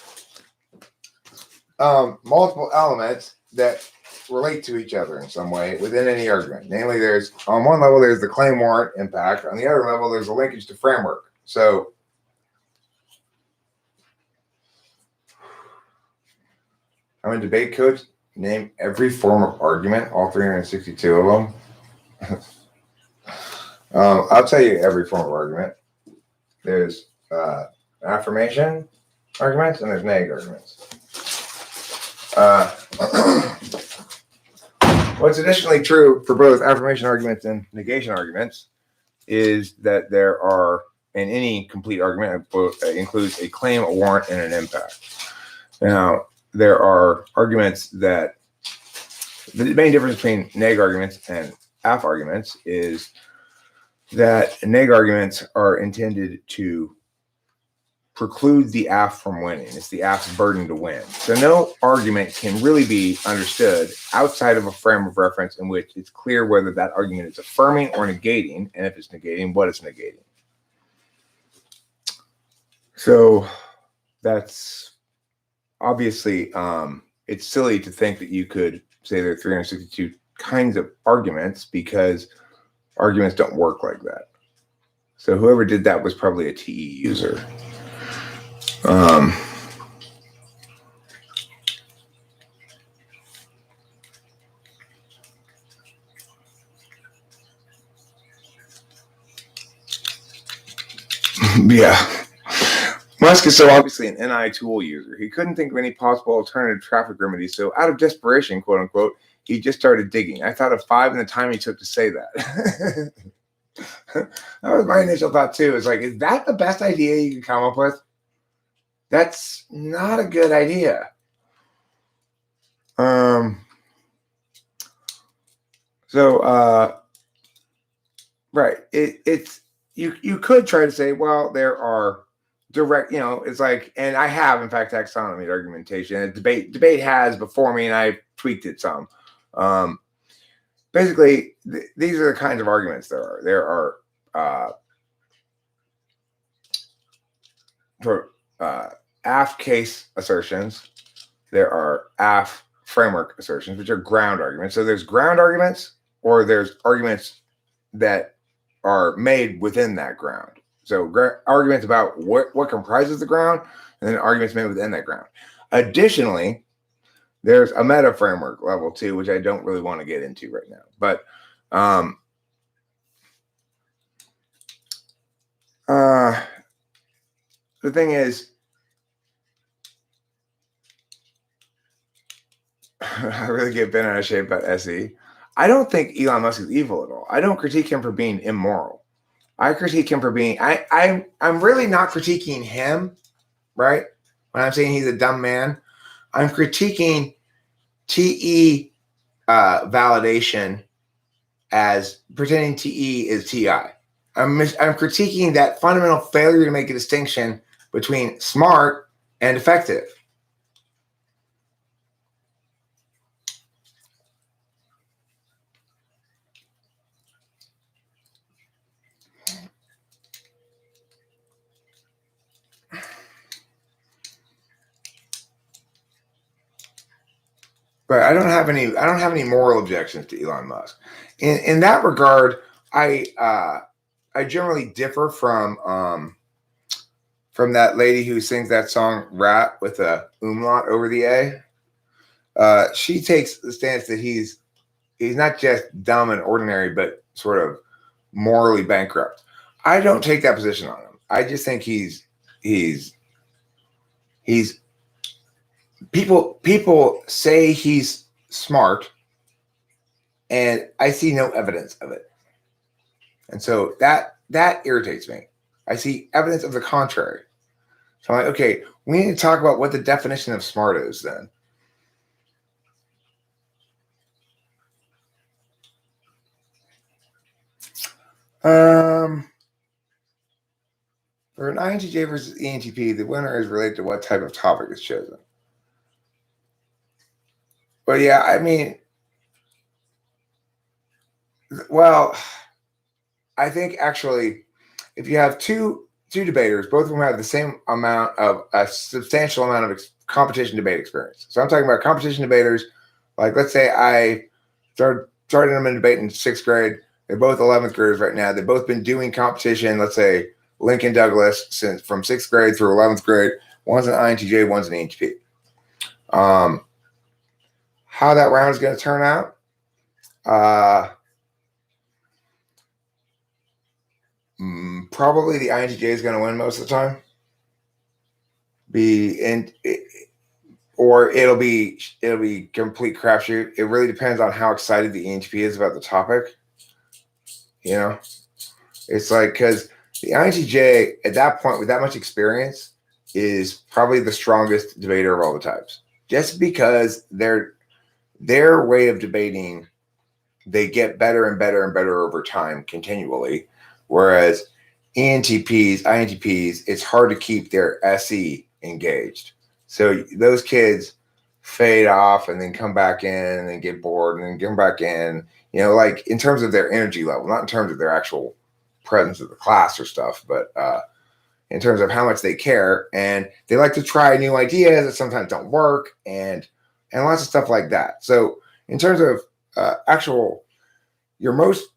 multiple elements that relate to each other in some way within any argument. Namely, there's, on one level, there's the claim warrant impact. On the other level, there's a linkage to framework. So I'm a debate coach. Name every form of argument, all 362 of them. I'll tell you every form of argument. There's affirmation arguments and there's neg arguments. What's additionally true for both affirmation arguments and negation arguments is that there are, in any complete argument, includes a claim, a warrant, and an impact. Now, there are arguments that the main difference between neg arguments and aff arguments is that neg arguments are intended to preclude the aff from winning. It's the aff's burden to win. So no argument can really be understood outside of a frame of reference in which it's clear whether that argument is affirming or negating, and if it's negating, what it's negating. So that's obviously, it's silly to think that you could say there are 362 kinds of arguments, because arguments don't work like that. So whoever did that was probably a TE user. Yeah. Musk is so obviously an NI tool user. He couldn't think of any possible alternative traffic remedies, so out of desperation, quote unquote, he just started digging. I thought of 5 in the time he took to say that. That was my initial thought too. It's like, is that the best idea you can come up with? That's not a good idea. So, right. It's you could try to say, well, there are direct, it's like, and I have in fact taxonomy argumentation. And debate has before me, and I tweaked it some. Basically, these are the kinds of arguments there are. There are for AF case assertions. There are AF framework assertions, which are ground arguments. So there's ground arguments, or there's arguments that are made within that ground. So arguments about what comprises the ground, and then arguments made within that ground. Additionally, there's a meta framework level too, which I don't really want to get into right now. But the thing is, I really get bent out of shape about SE. I don't think Elon Musk is evil at all. I don't critique him for being immoral. I critique him for being. I'm really not critiquing him, right? When I'm saying he's a dumb man, I'm critiquing TE validation as pretending TE is TI. I'm critiquing that fundamental failure to make a distinction between smart and effective. But I don't have any moral objections to Elon Musk. In that regard, I generally differ from that lady who sings that song "Rat" with a umlaut over the A. She takes the stance that he's not just dumb and ordinary, but sort of morally bankrupt. I don't take that position on him. I just think he's people say he's smart, and I see no evidence of it. And so that irritates me. I see evidence of the contrary. So I'm like, okay, we need to talk about what the definition of smart is then. For an INTJ versus ENTP, the winner is related to what type of topic is chosen. But yeah, I mean, well, I think actually, if you have two debaters, both of them have the same amount of a substantial amount of competition debate experience. So I'm talking about competition debaters. Like, let's say I started them in debate in 6th grade. They're both 11th graders right now. They've both been doing competition. Let's say Lincoln Douglas since from 6th grade through 11th grade. One's an INTJ, one's an ENTP. How that round is going to turn out? Probably the INTJ is going to win most of the time. Or it'll be complete crapshoot. It really depends on how excited the ENTP is about the topic. It's like, because the INTJ at that point with that much experience is probably the strongest debater of all the types, just because their way of debating, they get better and better and better over time continually. Whereas INTPs, it's hard to keep their SE engaged. So those kids fade off and then come back in and then get bored and then come back in, like in terms of their energy level, not in terms of their actual presence of the class or stuff, but in terms of how much they care. And they like to try new ideas that sometimes don't work and lots of stuff like that. So in terms of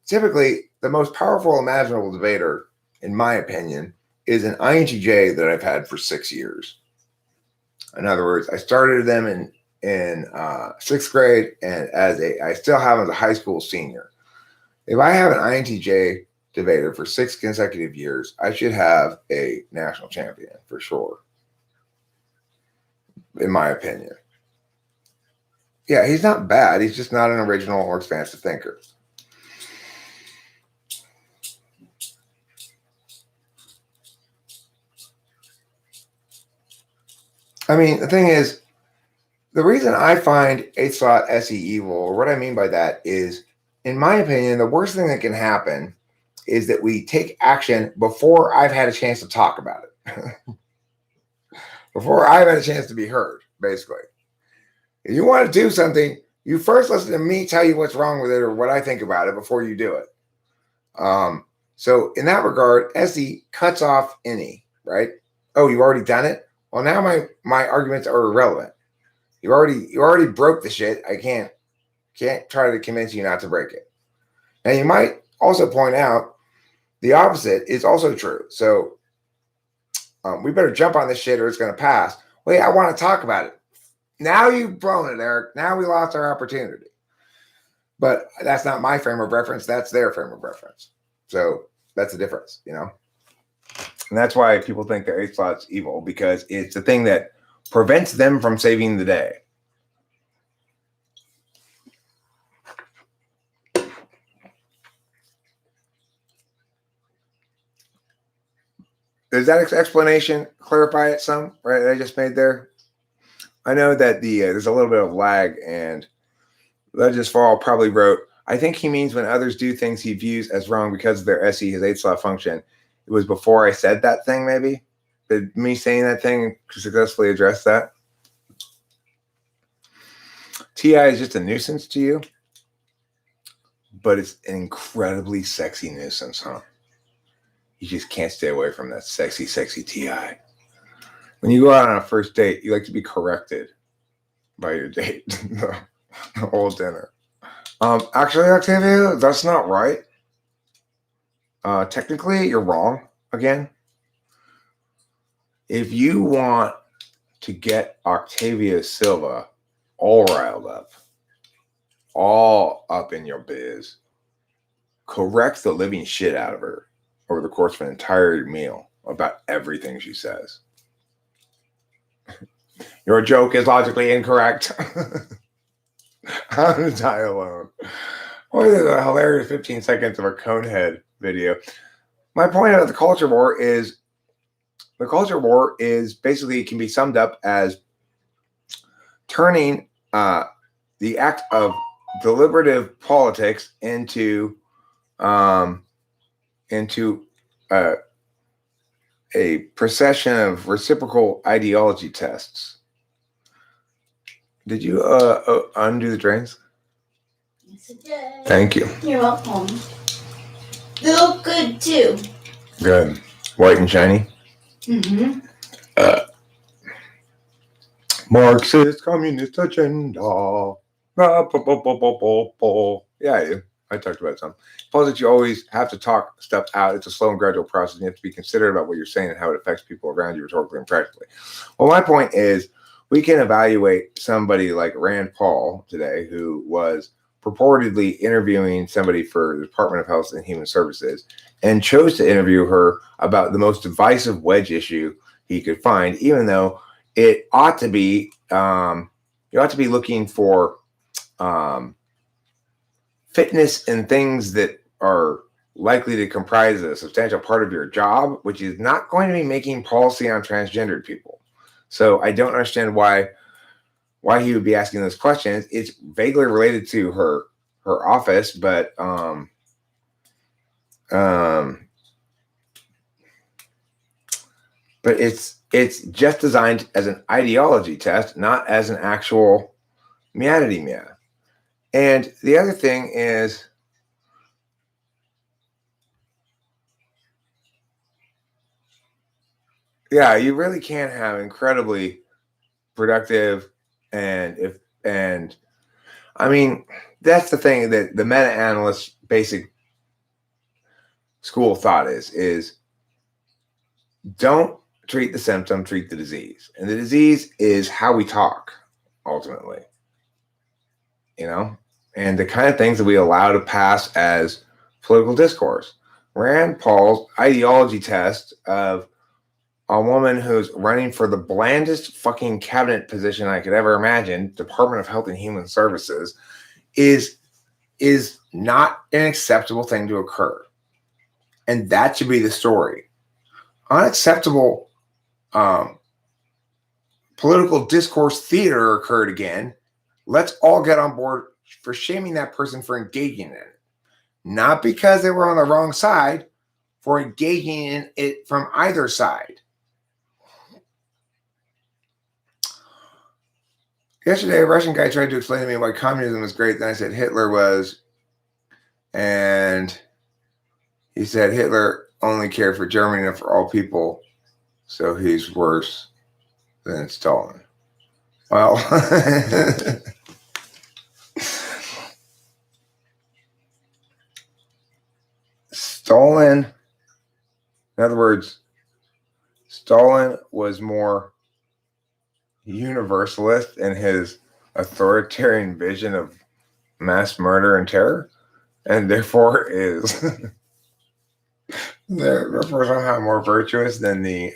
typically the most powerful imaginable debater, in my opinion, is an INTJ that I've had for 6 years. In other words, I started them in 6th grade, and I still have them as a high school senior. If I have an INTJ debater for 6 consecutive years, I should have a national champion for sure, in my opinion. Yeah, he's not bad. He's just not an original or expansive thinker. I mean, the thing is, the reason I find 8 slot SE evil, or what I mean by that, is in my opinion, the worst thing that can happen is that we take action before I've had a chance to talk about it. Before I've had a chance to be heard, basically. If you want to do something, you first listen to me tell you what's wrong with it or what I think about it before you do it. So in that regard, SE cuts off any, right? Oh, you already done it? Well, now my arguments are irrelevant. You already broke the shit. I can't try to convince you not to break it. And you might also point out the opposite is also true. So we better jump on this shit or it's going to pass. Wait, I want to talk about it. Now you've blown it, Eric. Now we lost our opportunity. But that's not my frame of reference. That's their frame of reference. So that's the difference, you know? And that's why people think the 8th slot's evil, because it's the thing that prevents them from saving the day. Does that explanation clarify it some, right, that I just made there? I know that there's a little bit of lag, and Legends Fall probably wrote, I think he means when others do things he views as wrong because of their SE, his 8th slot function. It was before I said that thing, maybe? Did me saying that thing successfully address that? TI is just a nuisance to you, but it's an incredibly sexy nuisance, huh? You just can't stay away from that sexy, sexy TI. When you go out on a first date, you like to be corrected by your date the whole dinner. Actually, Octavia, that's not right. Technically, you're wrong again. If you want to get Octavia Silva all riled up, all up in your biz, correct the living shit out of her over the course of an entire meal about everything she says. Your joke is logically incorrect. I'm gonna die alone. Or there's a hilarious 15 seconds of a Conehead video. My point about the culture war is basically can be summed up as turning the act of deliberative politics into a procession of reciprocal ideology tests. Did you undo the drains? Yes, it did. Thank you. You're welcome. They look good too. Good. White and shiny. Mm-hmm. Marxist communist agenda. Yeah, I talked about it some. Suppose that you always have to talk stuff out. It's a slow and gradual process, and you have to be considerate about what you're saying and how it affects people around you rhetorically and practically. Well, my point is, we can evaluate somebody like Rand Paul today, who was purportedly interviewing somebody for the Department of Health and Human Services, and chose to interview her about the most divisive wedge issue he could find, even though it ought to be, you ought to be looking for fitness in things that are likely to comprise a substantial part of your job, which is not going to be making policy on transgendered people. So I don't understand why he would be asking those questions. It's vaguely related to her office, but it's just designed as an ideology test, not as an actual meatity meow. And the other thing is, yeah, you really can have incredibly productive and I mean, that's the thing that the meta-analyst basic school of thought is don't treat the symptom, treat the disease. And the disease is how we talk, ultimately. You know? And the kind of things that we allow to pass as political discourse. Rand Paul's ideology test of a woman who's running for the blandest fucking cabinet position I could ever imagine, Department of Health and Human Services, is not an acceptable thing to occur. And that should be the story. Unacceptable political discourse theater occurred again let's all get on board for shaming that person for engaging in it. Not because they were on the wrong side, for engaging in it from either side. Yesterday, a Russian guy tried to explain to me why communism was great. Then I said Hitler was. And he said Hitler only cared for Germany and for all people. So he's worse than Stalin. Well, Stalin, in other words, Stalin was more universalist in his authoritarian vision of mass murder and terror, and therefore is therefore somehow more virtuous than the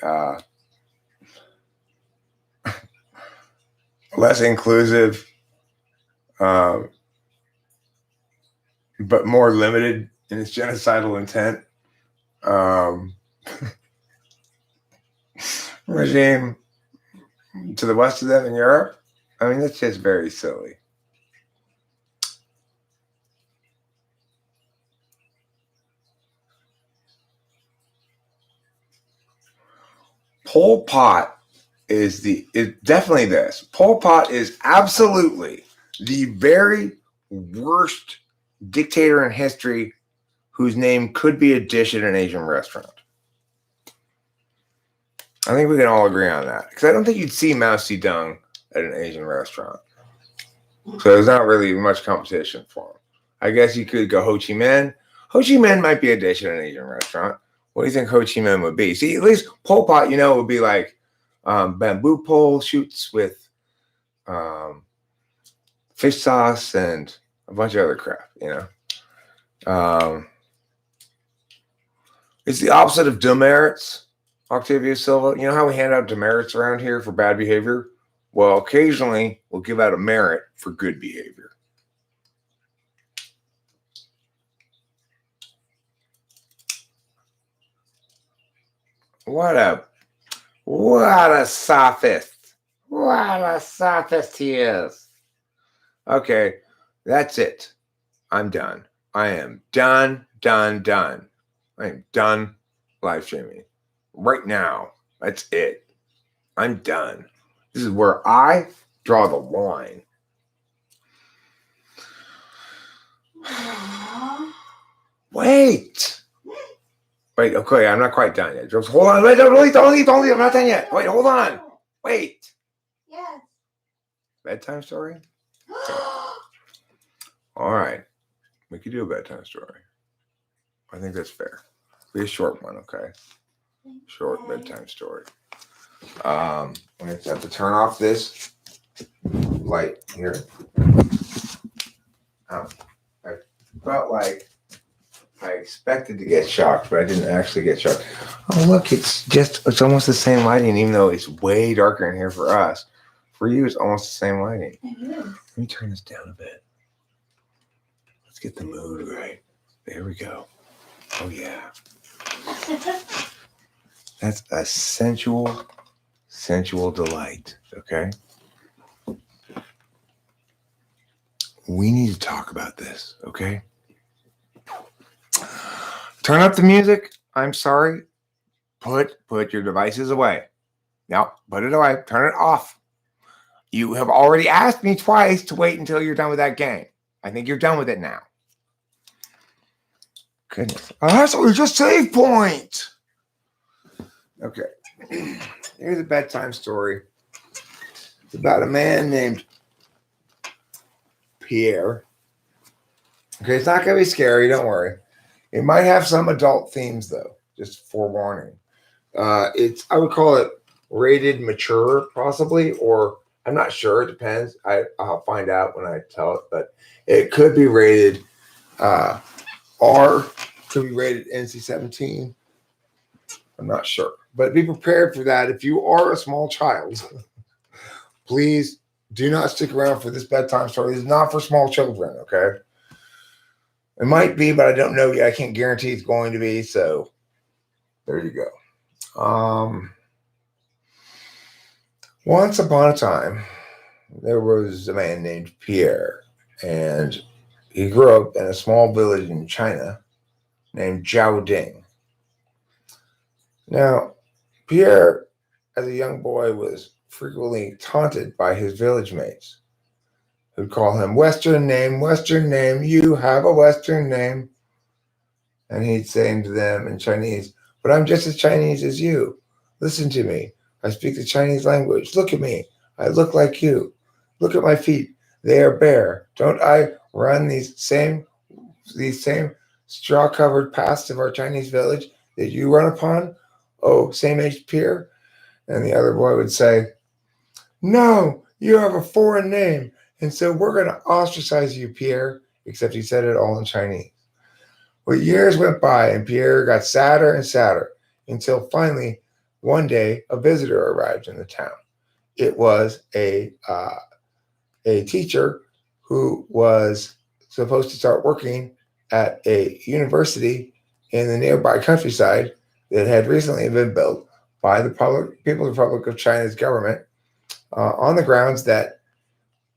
less inclusive, but more limited in its genocidal intent regime to the west of them in Europe. I mean, that's just very silly. Pol Pot is definitely this. Pol Pot is absolutely the very worst dictator in history whose name could be a dish at an Asian restaurant. I think we can all agree on that. Because I don't think you'd see Mao Zedong at an Asian restaurant. So there's not really much competition for him. I guess you could go Ho Chi Minh. Ho Chi Minh might be a dish at an Asian restaurant. What do you think Ho Chi Minh would be? See, at least Pol Pot, would be like bamboo pole shoots with fish sauce and a bunch of other crap, It's the opposite of demerits, Octavio Silva. You know how we hand out demerits around here for bad behavior? Well, occasionally we'll give out a merit for good behavior. What a sophist. What a sophist he is. Okay, that's it. I'm done. I am done. I am done live streaming. Right now. That's it. I'm done. This is where I draw the line. Wait, okay, I'm not quite done yet. Just hold on. Wait, don't leave. I'm not done yet. Wait, hold on. Wait. Yes. Bedtime story? Okay. All right. We could do a bedtime story. I think that's fair. Be a short one, okay? Short bedtime story. I have to turn off this light here. I felt like I expected to get shocked, but I didn't actually get shocked. Oh, look, it's almost the same lighting, even though it's way darker in here for us. For you, it's almost the same lighting. Let me turn this down a bit. Let's get the mood right. There we go. Oh, yeah. That's a sensual delight, okay? We need to talk about this, okay? Turn up the music. I'm sorry. Put your devices away. No, put it away. Turn it off. You have already asked me twice to wait until you're done with that game. I think you're done with it now. Goodness. Oh, that's just save point. Okay. Here's a bedtime story. It's about a man named Pierre. Okay, it's not going to be scary. Don't worry. It might have some adult themes, though. Just forewarning. I would call it rated mature, possibly, or I'm not sure. It depends. I'll find out when I tell it, but it could be rated R. Could be rated NC-17. I'm not sure, but be prepared for that. If you are a small child, please do not stick around for this bedtime story. It's not for small children, okay? It might be, but I don't know yet. I can't guarantee it's going to be, so there you go. Once upon a time, there was a man named Pierre, and he grew up in a small village in China named Jiaoding. Now, Pierre, as a young boy, was frequently taunted by his village mates, who'd call him Western name, you have a Western name. And he'd say to them in Chinese, but I'm just as Chinese as you. Listen to me. I speak the Chinese language. Look at me. I look like you. Look at my feet. They are bare. Don't I run these same straw-covered paths of our Chinese village that you run upon? Oh, same age peer? And the other boy would say, no, you have a foreign name, and so we're going to ostracize you, Pierre, except he said it all in Chinese. Well, years went by, and Pierre got sadder and sadder until finally, one day, a visitor arrived in the town. It was a teacher who was supposed to start working at a university in the nearby countryside that had recently been built by the People's Republic of China's government on the grounds that,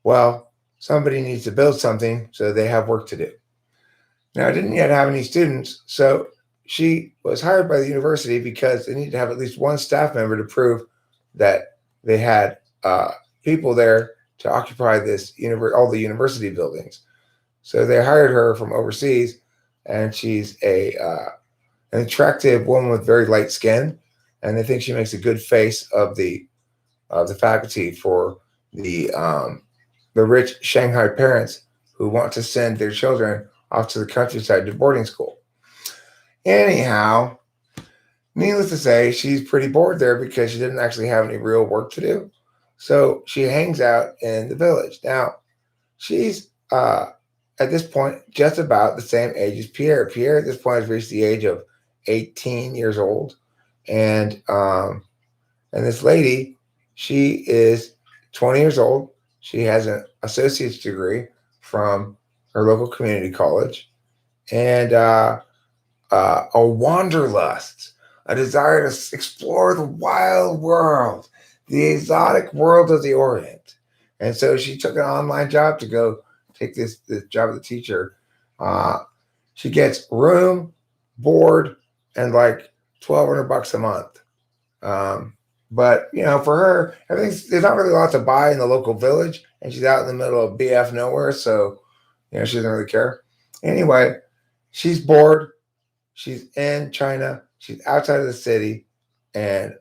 well, somebody needs to build something, so they have work to do. Now, I didn't yet have any students, so she was hired by the university because they needed to have at least one staff member to prove that they had people there to occupy all the university buildings. So they hired her from overseas, and she's an attractive woman with very light skin, and they think she makes a good face of the faculty for the rich Shanghai parents who want to send their children off to the countryside to boarding school. Anyhow, needless to say, she's pretty bored there because she didn't actually have any real work to do. So she hangs out in the village. Now, she's at this point just about the same age as Pierre. Pierre at this point has reached the age of 18 years old. And this lady, she is 20 years old. She has an associate's degree from her local community college, and a wanderlust, a desire to explore the wild world, the exotic world of the Orient. And so she took an online job to go take this job as a teacher. She gets room, board, and like $1,200 a month. But for her, there's not really a lot to buy in the local village, and she's out in the middle of BF nowhere, so she doesn't really care. Anyway, she's bored. She's in China. She's outside of the city, and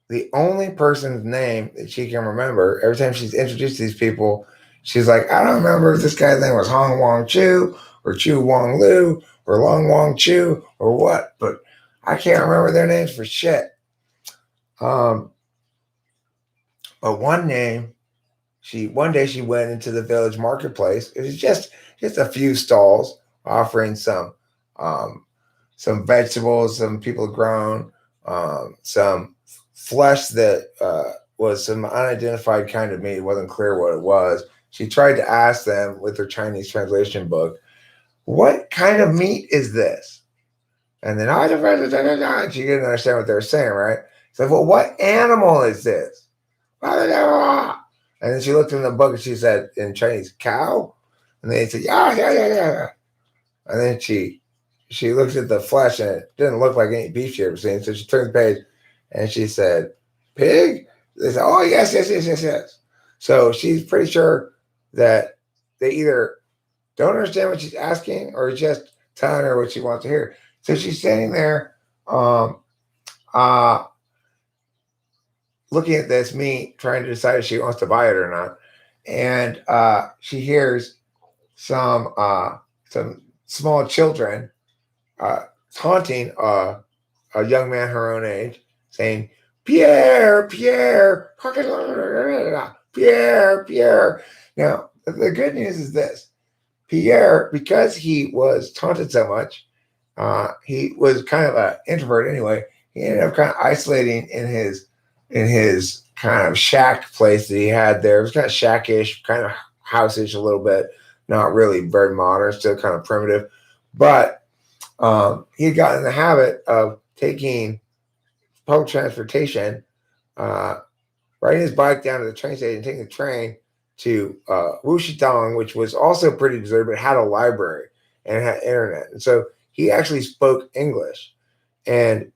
the only person's name that she can remember, every time she's introduced to these people, she's like, I don't remember if this guy's name was Hong Wong Chu or Chu Wong Lu or Long Wong Chu or what, but I can't remember their names for shit. But one day she went into the village marketplace. It was just a few stalls offering some vegetables, some people grown, some flesh that was some unidentified kind of meat. It wasn't clear what it was. She tried to ask them with her Chinese translation book, what kind of meat is this? And then she didn't understand what they were saying, right? So, well, what animal is this? And then she looked in the book and she said in Chinese, cow? And they said, yeah. And then she looked at the flesh and it didn't look like any beef she ever seen. So she turned the page and she said, pig? They said, oh, yes. So she's pretty sure that they either don't understand what she's asking or just telling her what she wants to hear. So she's standing there looking at this meat, trying to decide if she wants to buy it or not. And she hears some small children taunting a young man her own age, saying, Pierre. Now, the good news is this. Pierre, because he was taunted so much, he was kind of an introvert anyway. He ended up kind of isolating in his kind of shack place that he had there. It was kind of shackish, kind of house-ish a little bit, not really very modern, still kind of primitive. But he had gotten in the habit of taking public transportation, riding his bike down to the train station, taking the train to Wuxitang, which was also pretty deserted, but had a library and had internet. And so he actually spoke English. And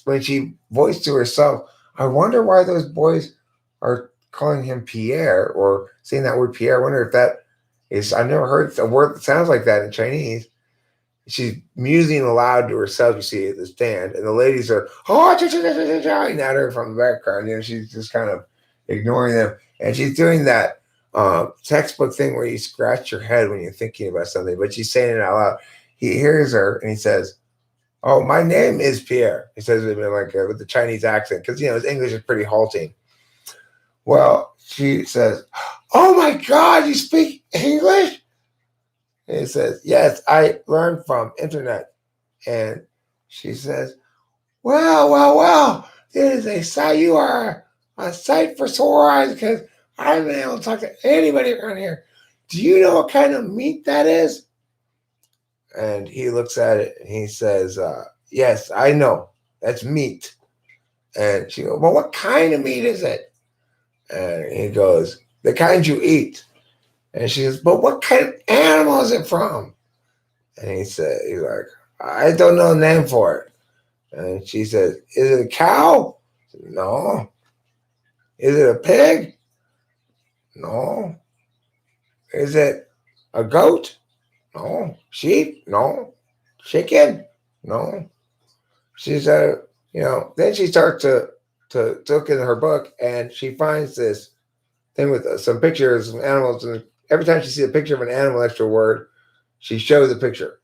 when she voiced to herself, I wonder why those boys are calling him Pierre or saying that word Pierre. I wonder if that is, I've never heard a word that sounds like that in Chinese. She's musing aloud to herself, you see, at the stand, and the ladies are yelling at her from the background. She's just kind of ignoring them. And she's doing that textbook thing where you scratch your head when you're thinking about something, but she's saying it out loud. He hears her and he says, "Oh, my name is Pierre." He says it like with the Chinese accent because his English is pretty halting. Well, she says, "Oh my God, you speak English?" And he says, "Yes, I learned from internet." And she says, well, it is a sight. You are a sight for sore eyes because I haven't been able to talk to anybody around here. Do you know what kind of meat that is? And he looks at it and he says, "Yes, I know. That's meat." And she goes, "Well, what kind of meat is it?" And he goes, "The kind you eat." And she says, "But what kind of animal is it from?" And he's like, "I don't know the name for it." And she says, "Is it a cow?" "No." "Is it a pig?" "No." "Is it a goat?" "No." "Sheep?" "No." "Chicken?" "No." She said, then she starts to look in her book and she finds this thing with some pictures of animals. And every time she sees a picture of an animal next to a word, she shows the picture.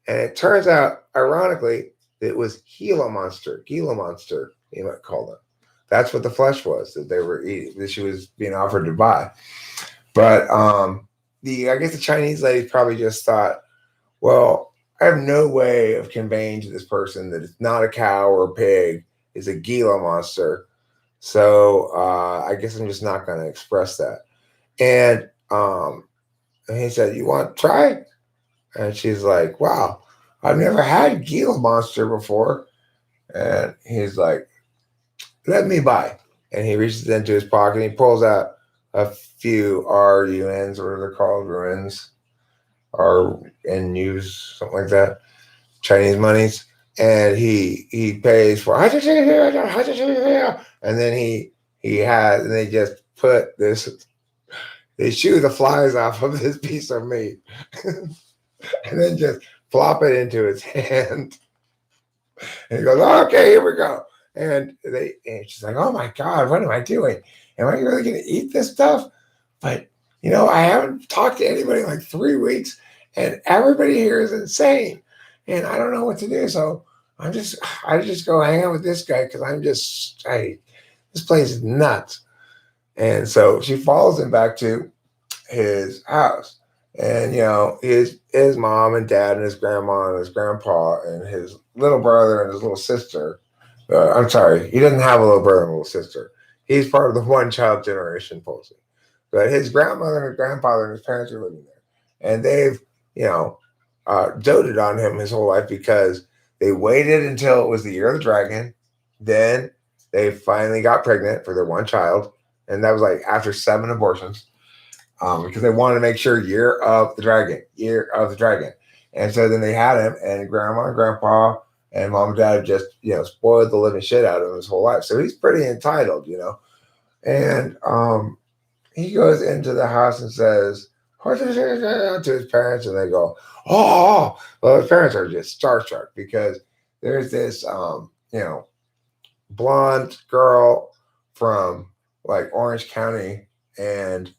And it turns out, ironically, that it was Gila monster, you might call them. That's what the flesh was that they were eating, that she was being offered to buy. But I guess the Chinese lady probably just thought, well, I have no way of conveying to this person that it's not a cow or a pig, it's a Gila monster. So I guess I'm just not going to express that. And he said, "You want to try?" And she's like, "Wow, I've never had Gila monster before." And he's like, "Let me buy." And he reaches into his pocket and he pulls out a few RUNs, what are they called? Ruins. RNUs, something like that. Chinese monies. And he pays for and then and they just put this, they shoo the flies off of this piece of meat and then just plop it into his hand. And he goes, "Okay, here we go." And she's like, "Oh my God, what am I doing? Am I really going to eat this stuff?" But, I haven't talked to anybody in like 3 weeks and everybody here is insane. And I don't know what to do. So I just go hang out with this guy because this place is nuts. And so she follows him back to his house. And his mom and dad and his grandma and his grandpa and his little brother and his little sister. I'm sorry, he doesn't have a little brother and a little sister. He's part of the one child generation policy. But his grandmother and his grandfather and his parents are living there, and they've doted on him his whole life because they waited until it was the year of the dragon. Then they finally got pregnant for their one child, and that was like after 7 abortions. Because they wanted to make sure year of the dragon. And so then they had him, and grandma and grandpa and mom and dad just, spoiled the living shit out of him his whole life. So he's pretty entitled, And he goes into the house and says to his parents, and they go, "Oh." Well, his parents are just starstruck because there's this, blonde girl from like Orange County, and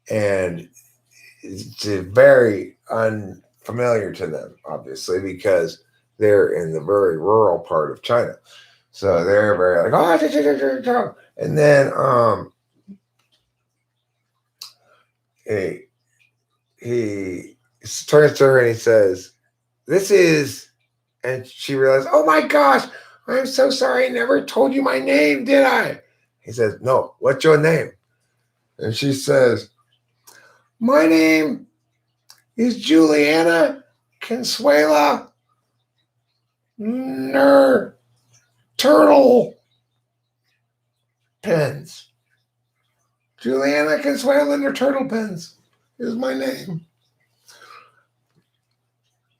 it's very unfamiliar to them, obviously, because they're in the very rural part of China. So they're very like, "Oh," and then he turns to her and he says, "This is," and she realized, "Oh my gosh, I'm so sorry. I never told you my name, did I?" He says, "No, what's your name?" And she says, "My name is Juliana Consuela Turtle Pens." Juliana Consuelo and her turtle pins is my name.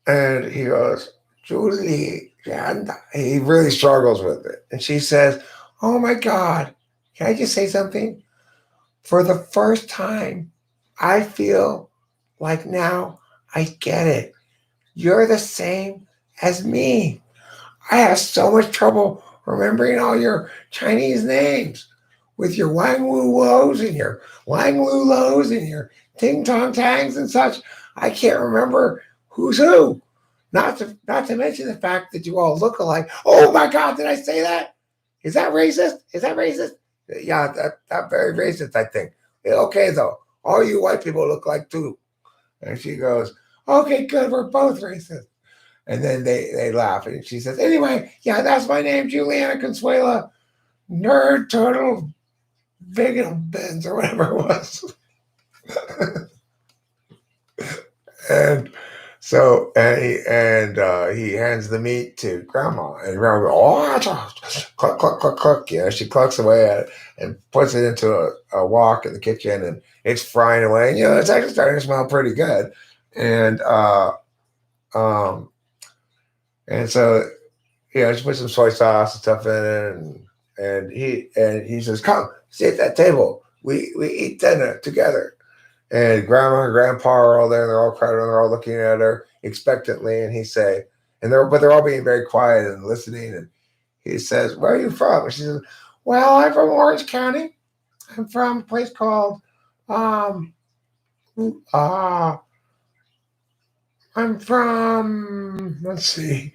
And he goes, Juliana. He really struggles with it. And she says, oh my God, can I just say something? For the first time, I feel like now I get it. You're the same as me. I have so much trouble remembering all your Chinese names with your Wang Wu Woes and your Lang Lu Lows and your Ting Tong Tangs and such. I can't remember who's who. Not to mention the fact that you all look alike. Oh my God, did I say that? Is that racist? Is that racist? Yeah, that's very racist, I think. Okay, though. All you white people look like too. And she goes, okay, good. We're both racist. And then they laugh. And she says, anyway, yeah, that's my name, Juliana Consuela, Nerd Turtle Vegan Benz, or whatever it was. And so, he hands the meat to Grandma. And Grandma goes, oh, cluck, cluck, cluck, cluck. You know, she clucks away at it and puts it into a wok in the kitchen. And it's frying away. And, it's actually starting to smell pretty good. And so, she puts some soy sauce and stuff in it, and he says, "Come, sit at that table. We eat dinner together." And Grandma and Grandpa are all there. They're all crowded. They're all looking at her expectantly. And they're all being very quiet and listening. And he says, "Where are you from?" And she says, "Well, I'm from Orange County. I'm from a place called I'm from. Let's see."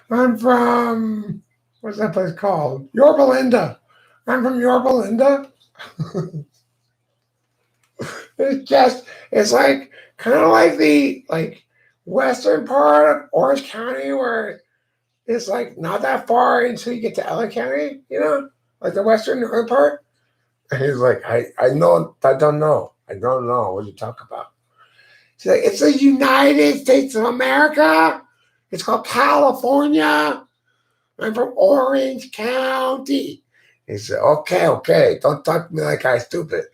I'm from, what's that place called? Yorba Linda. I'm from Yorba Linda. It's like, kind of like the, western part of Orange County where it's like not that far until you get to LA County, like the western northern part. And he's like, I don't know. I don't know what you talk about. She's like, it's the United States of America. It's called California. I'm from Orange County. He said, okay. Don't talk to me like I'm stupid.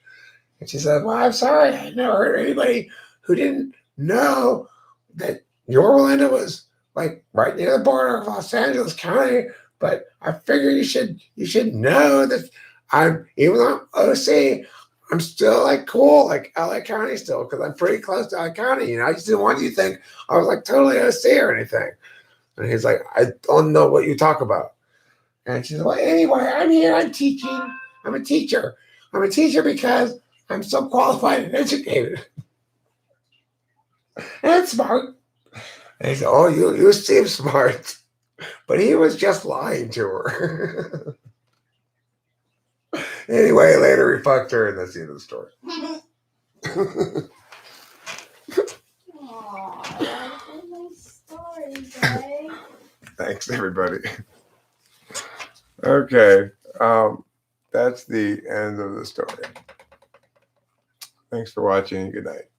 And she said, well, I'm sorry. I never heard of anybody who didn't know that Yorba Linda was like right near the border of Los Angeles County. But I figure you should know that even though I'm OC, I'm still like cool, like LA County still, because I'm pretty close to LA County. I just didn't want you to think I was like totally OC or anything. And he's like, I don't know what you talk about. And she's like, well, anyway, I'm here. I'm teaching. I'm a teacher. I'm a teacher because I'm so qualified and educated. And smart. And he said, oh, you seem smart. But he was just lying to her. Anyway, later he fucked her, and that's the end of the story. Aww, that's a nice story, Jay. Thanks, everybody. Okay, that's the end of the story. Thanks for watching. Good night.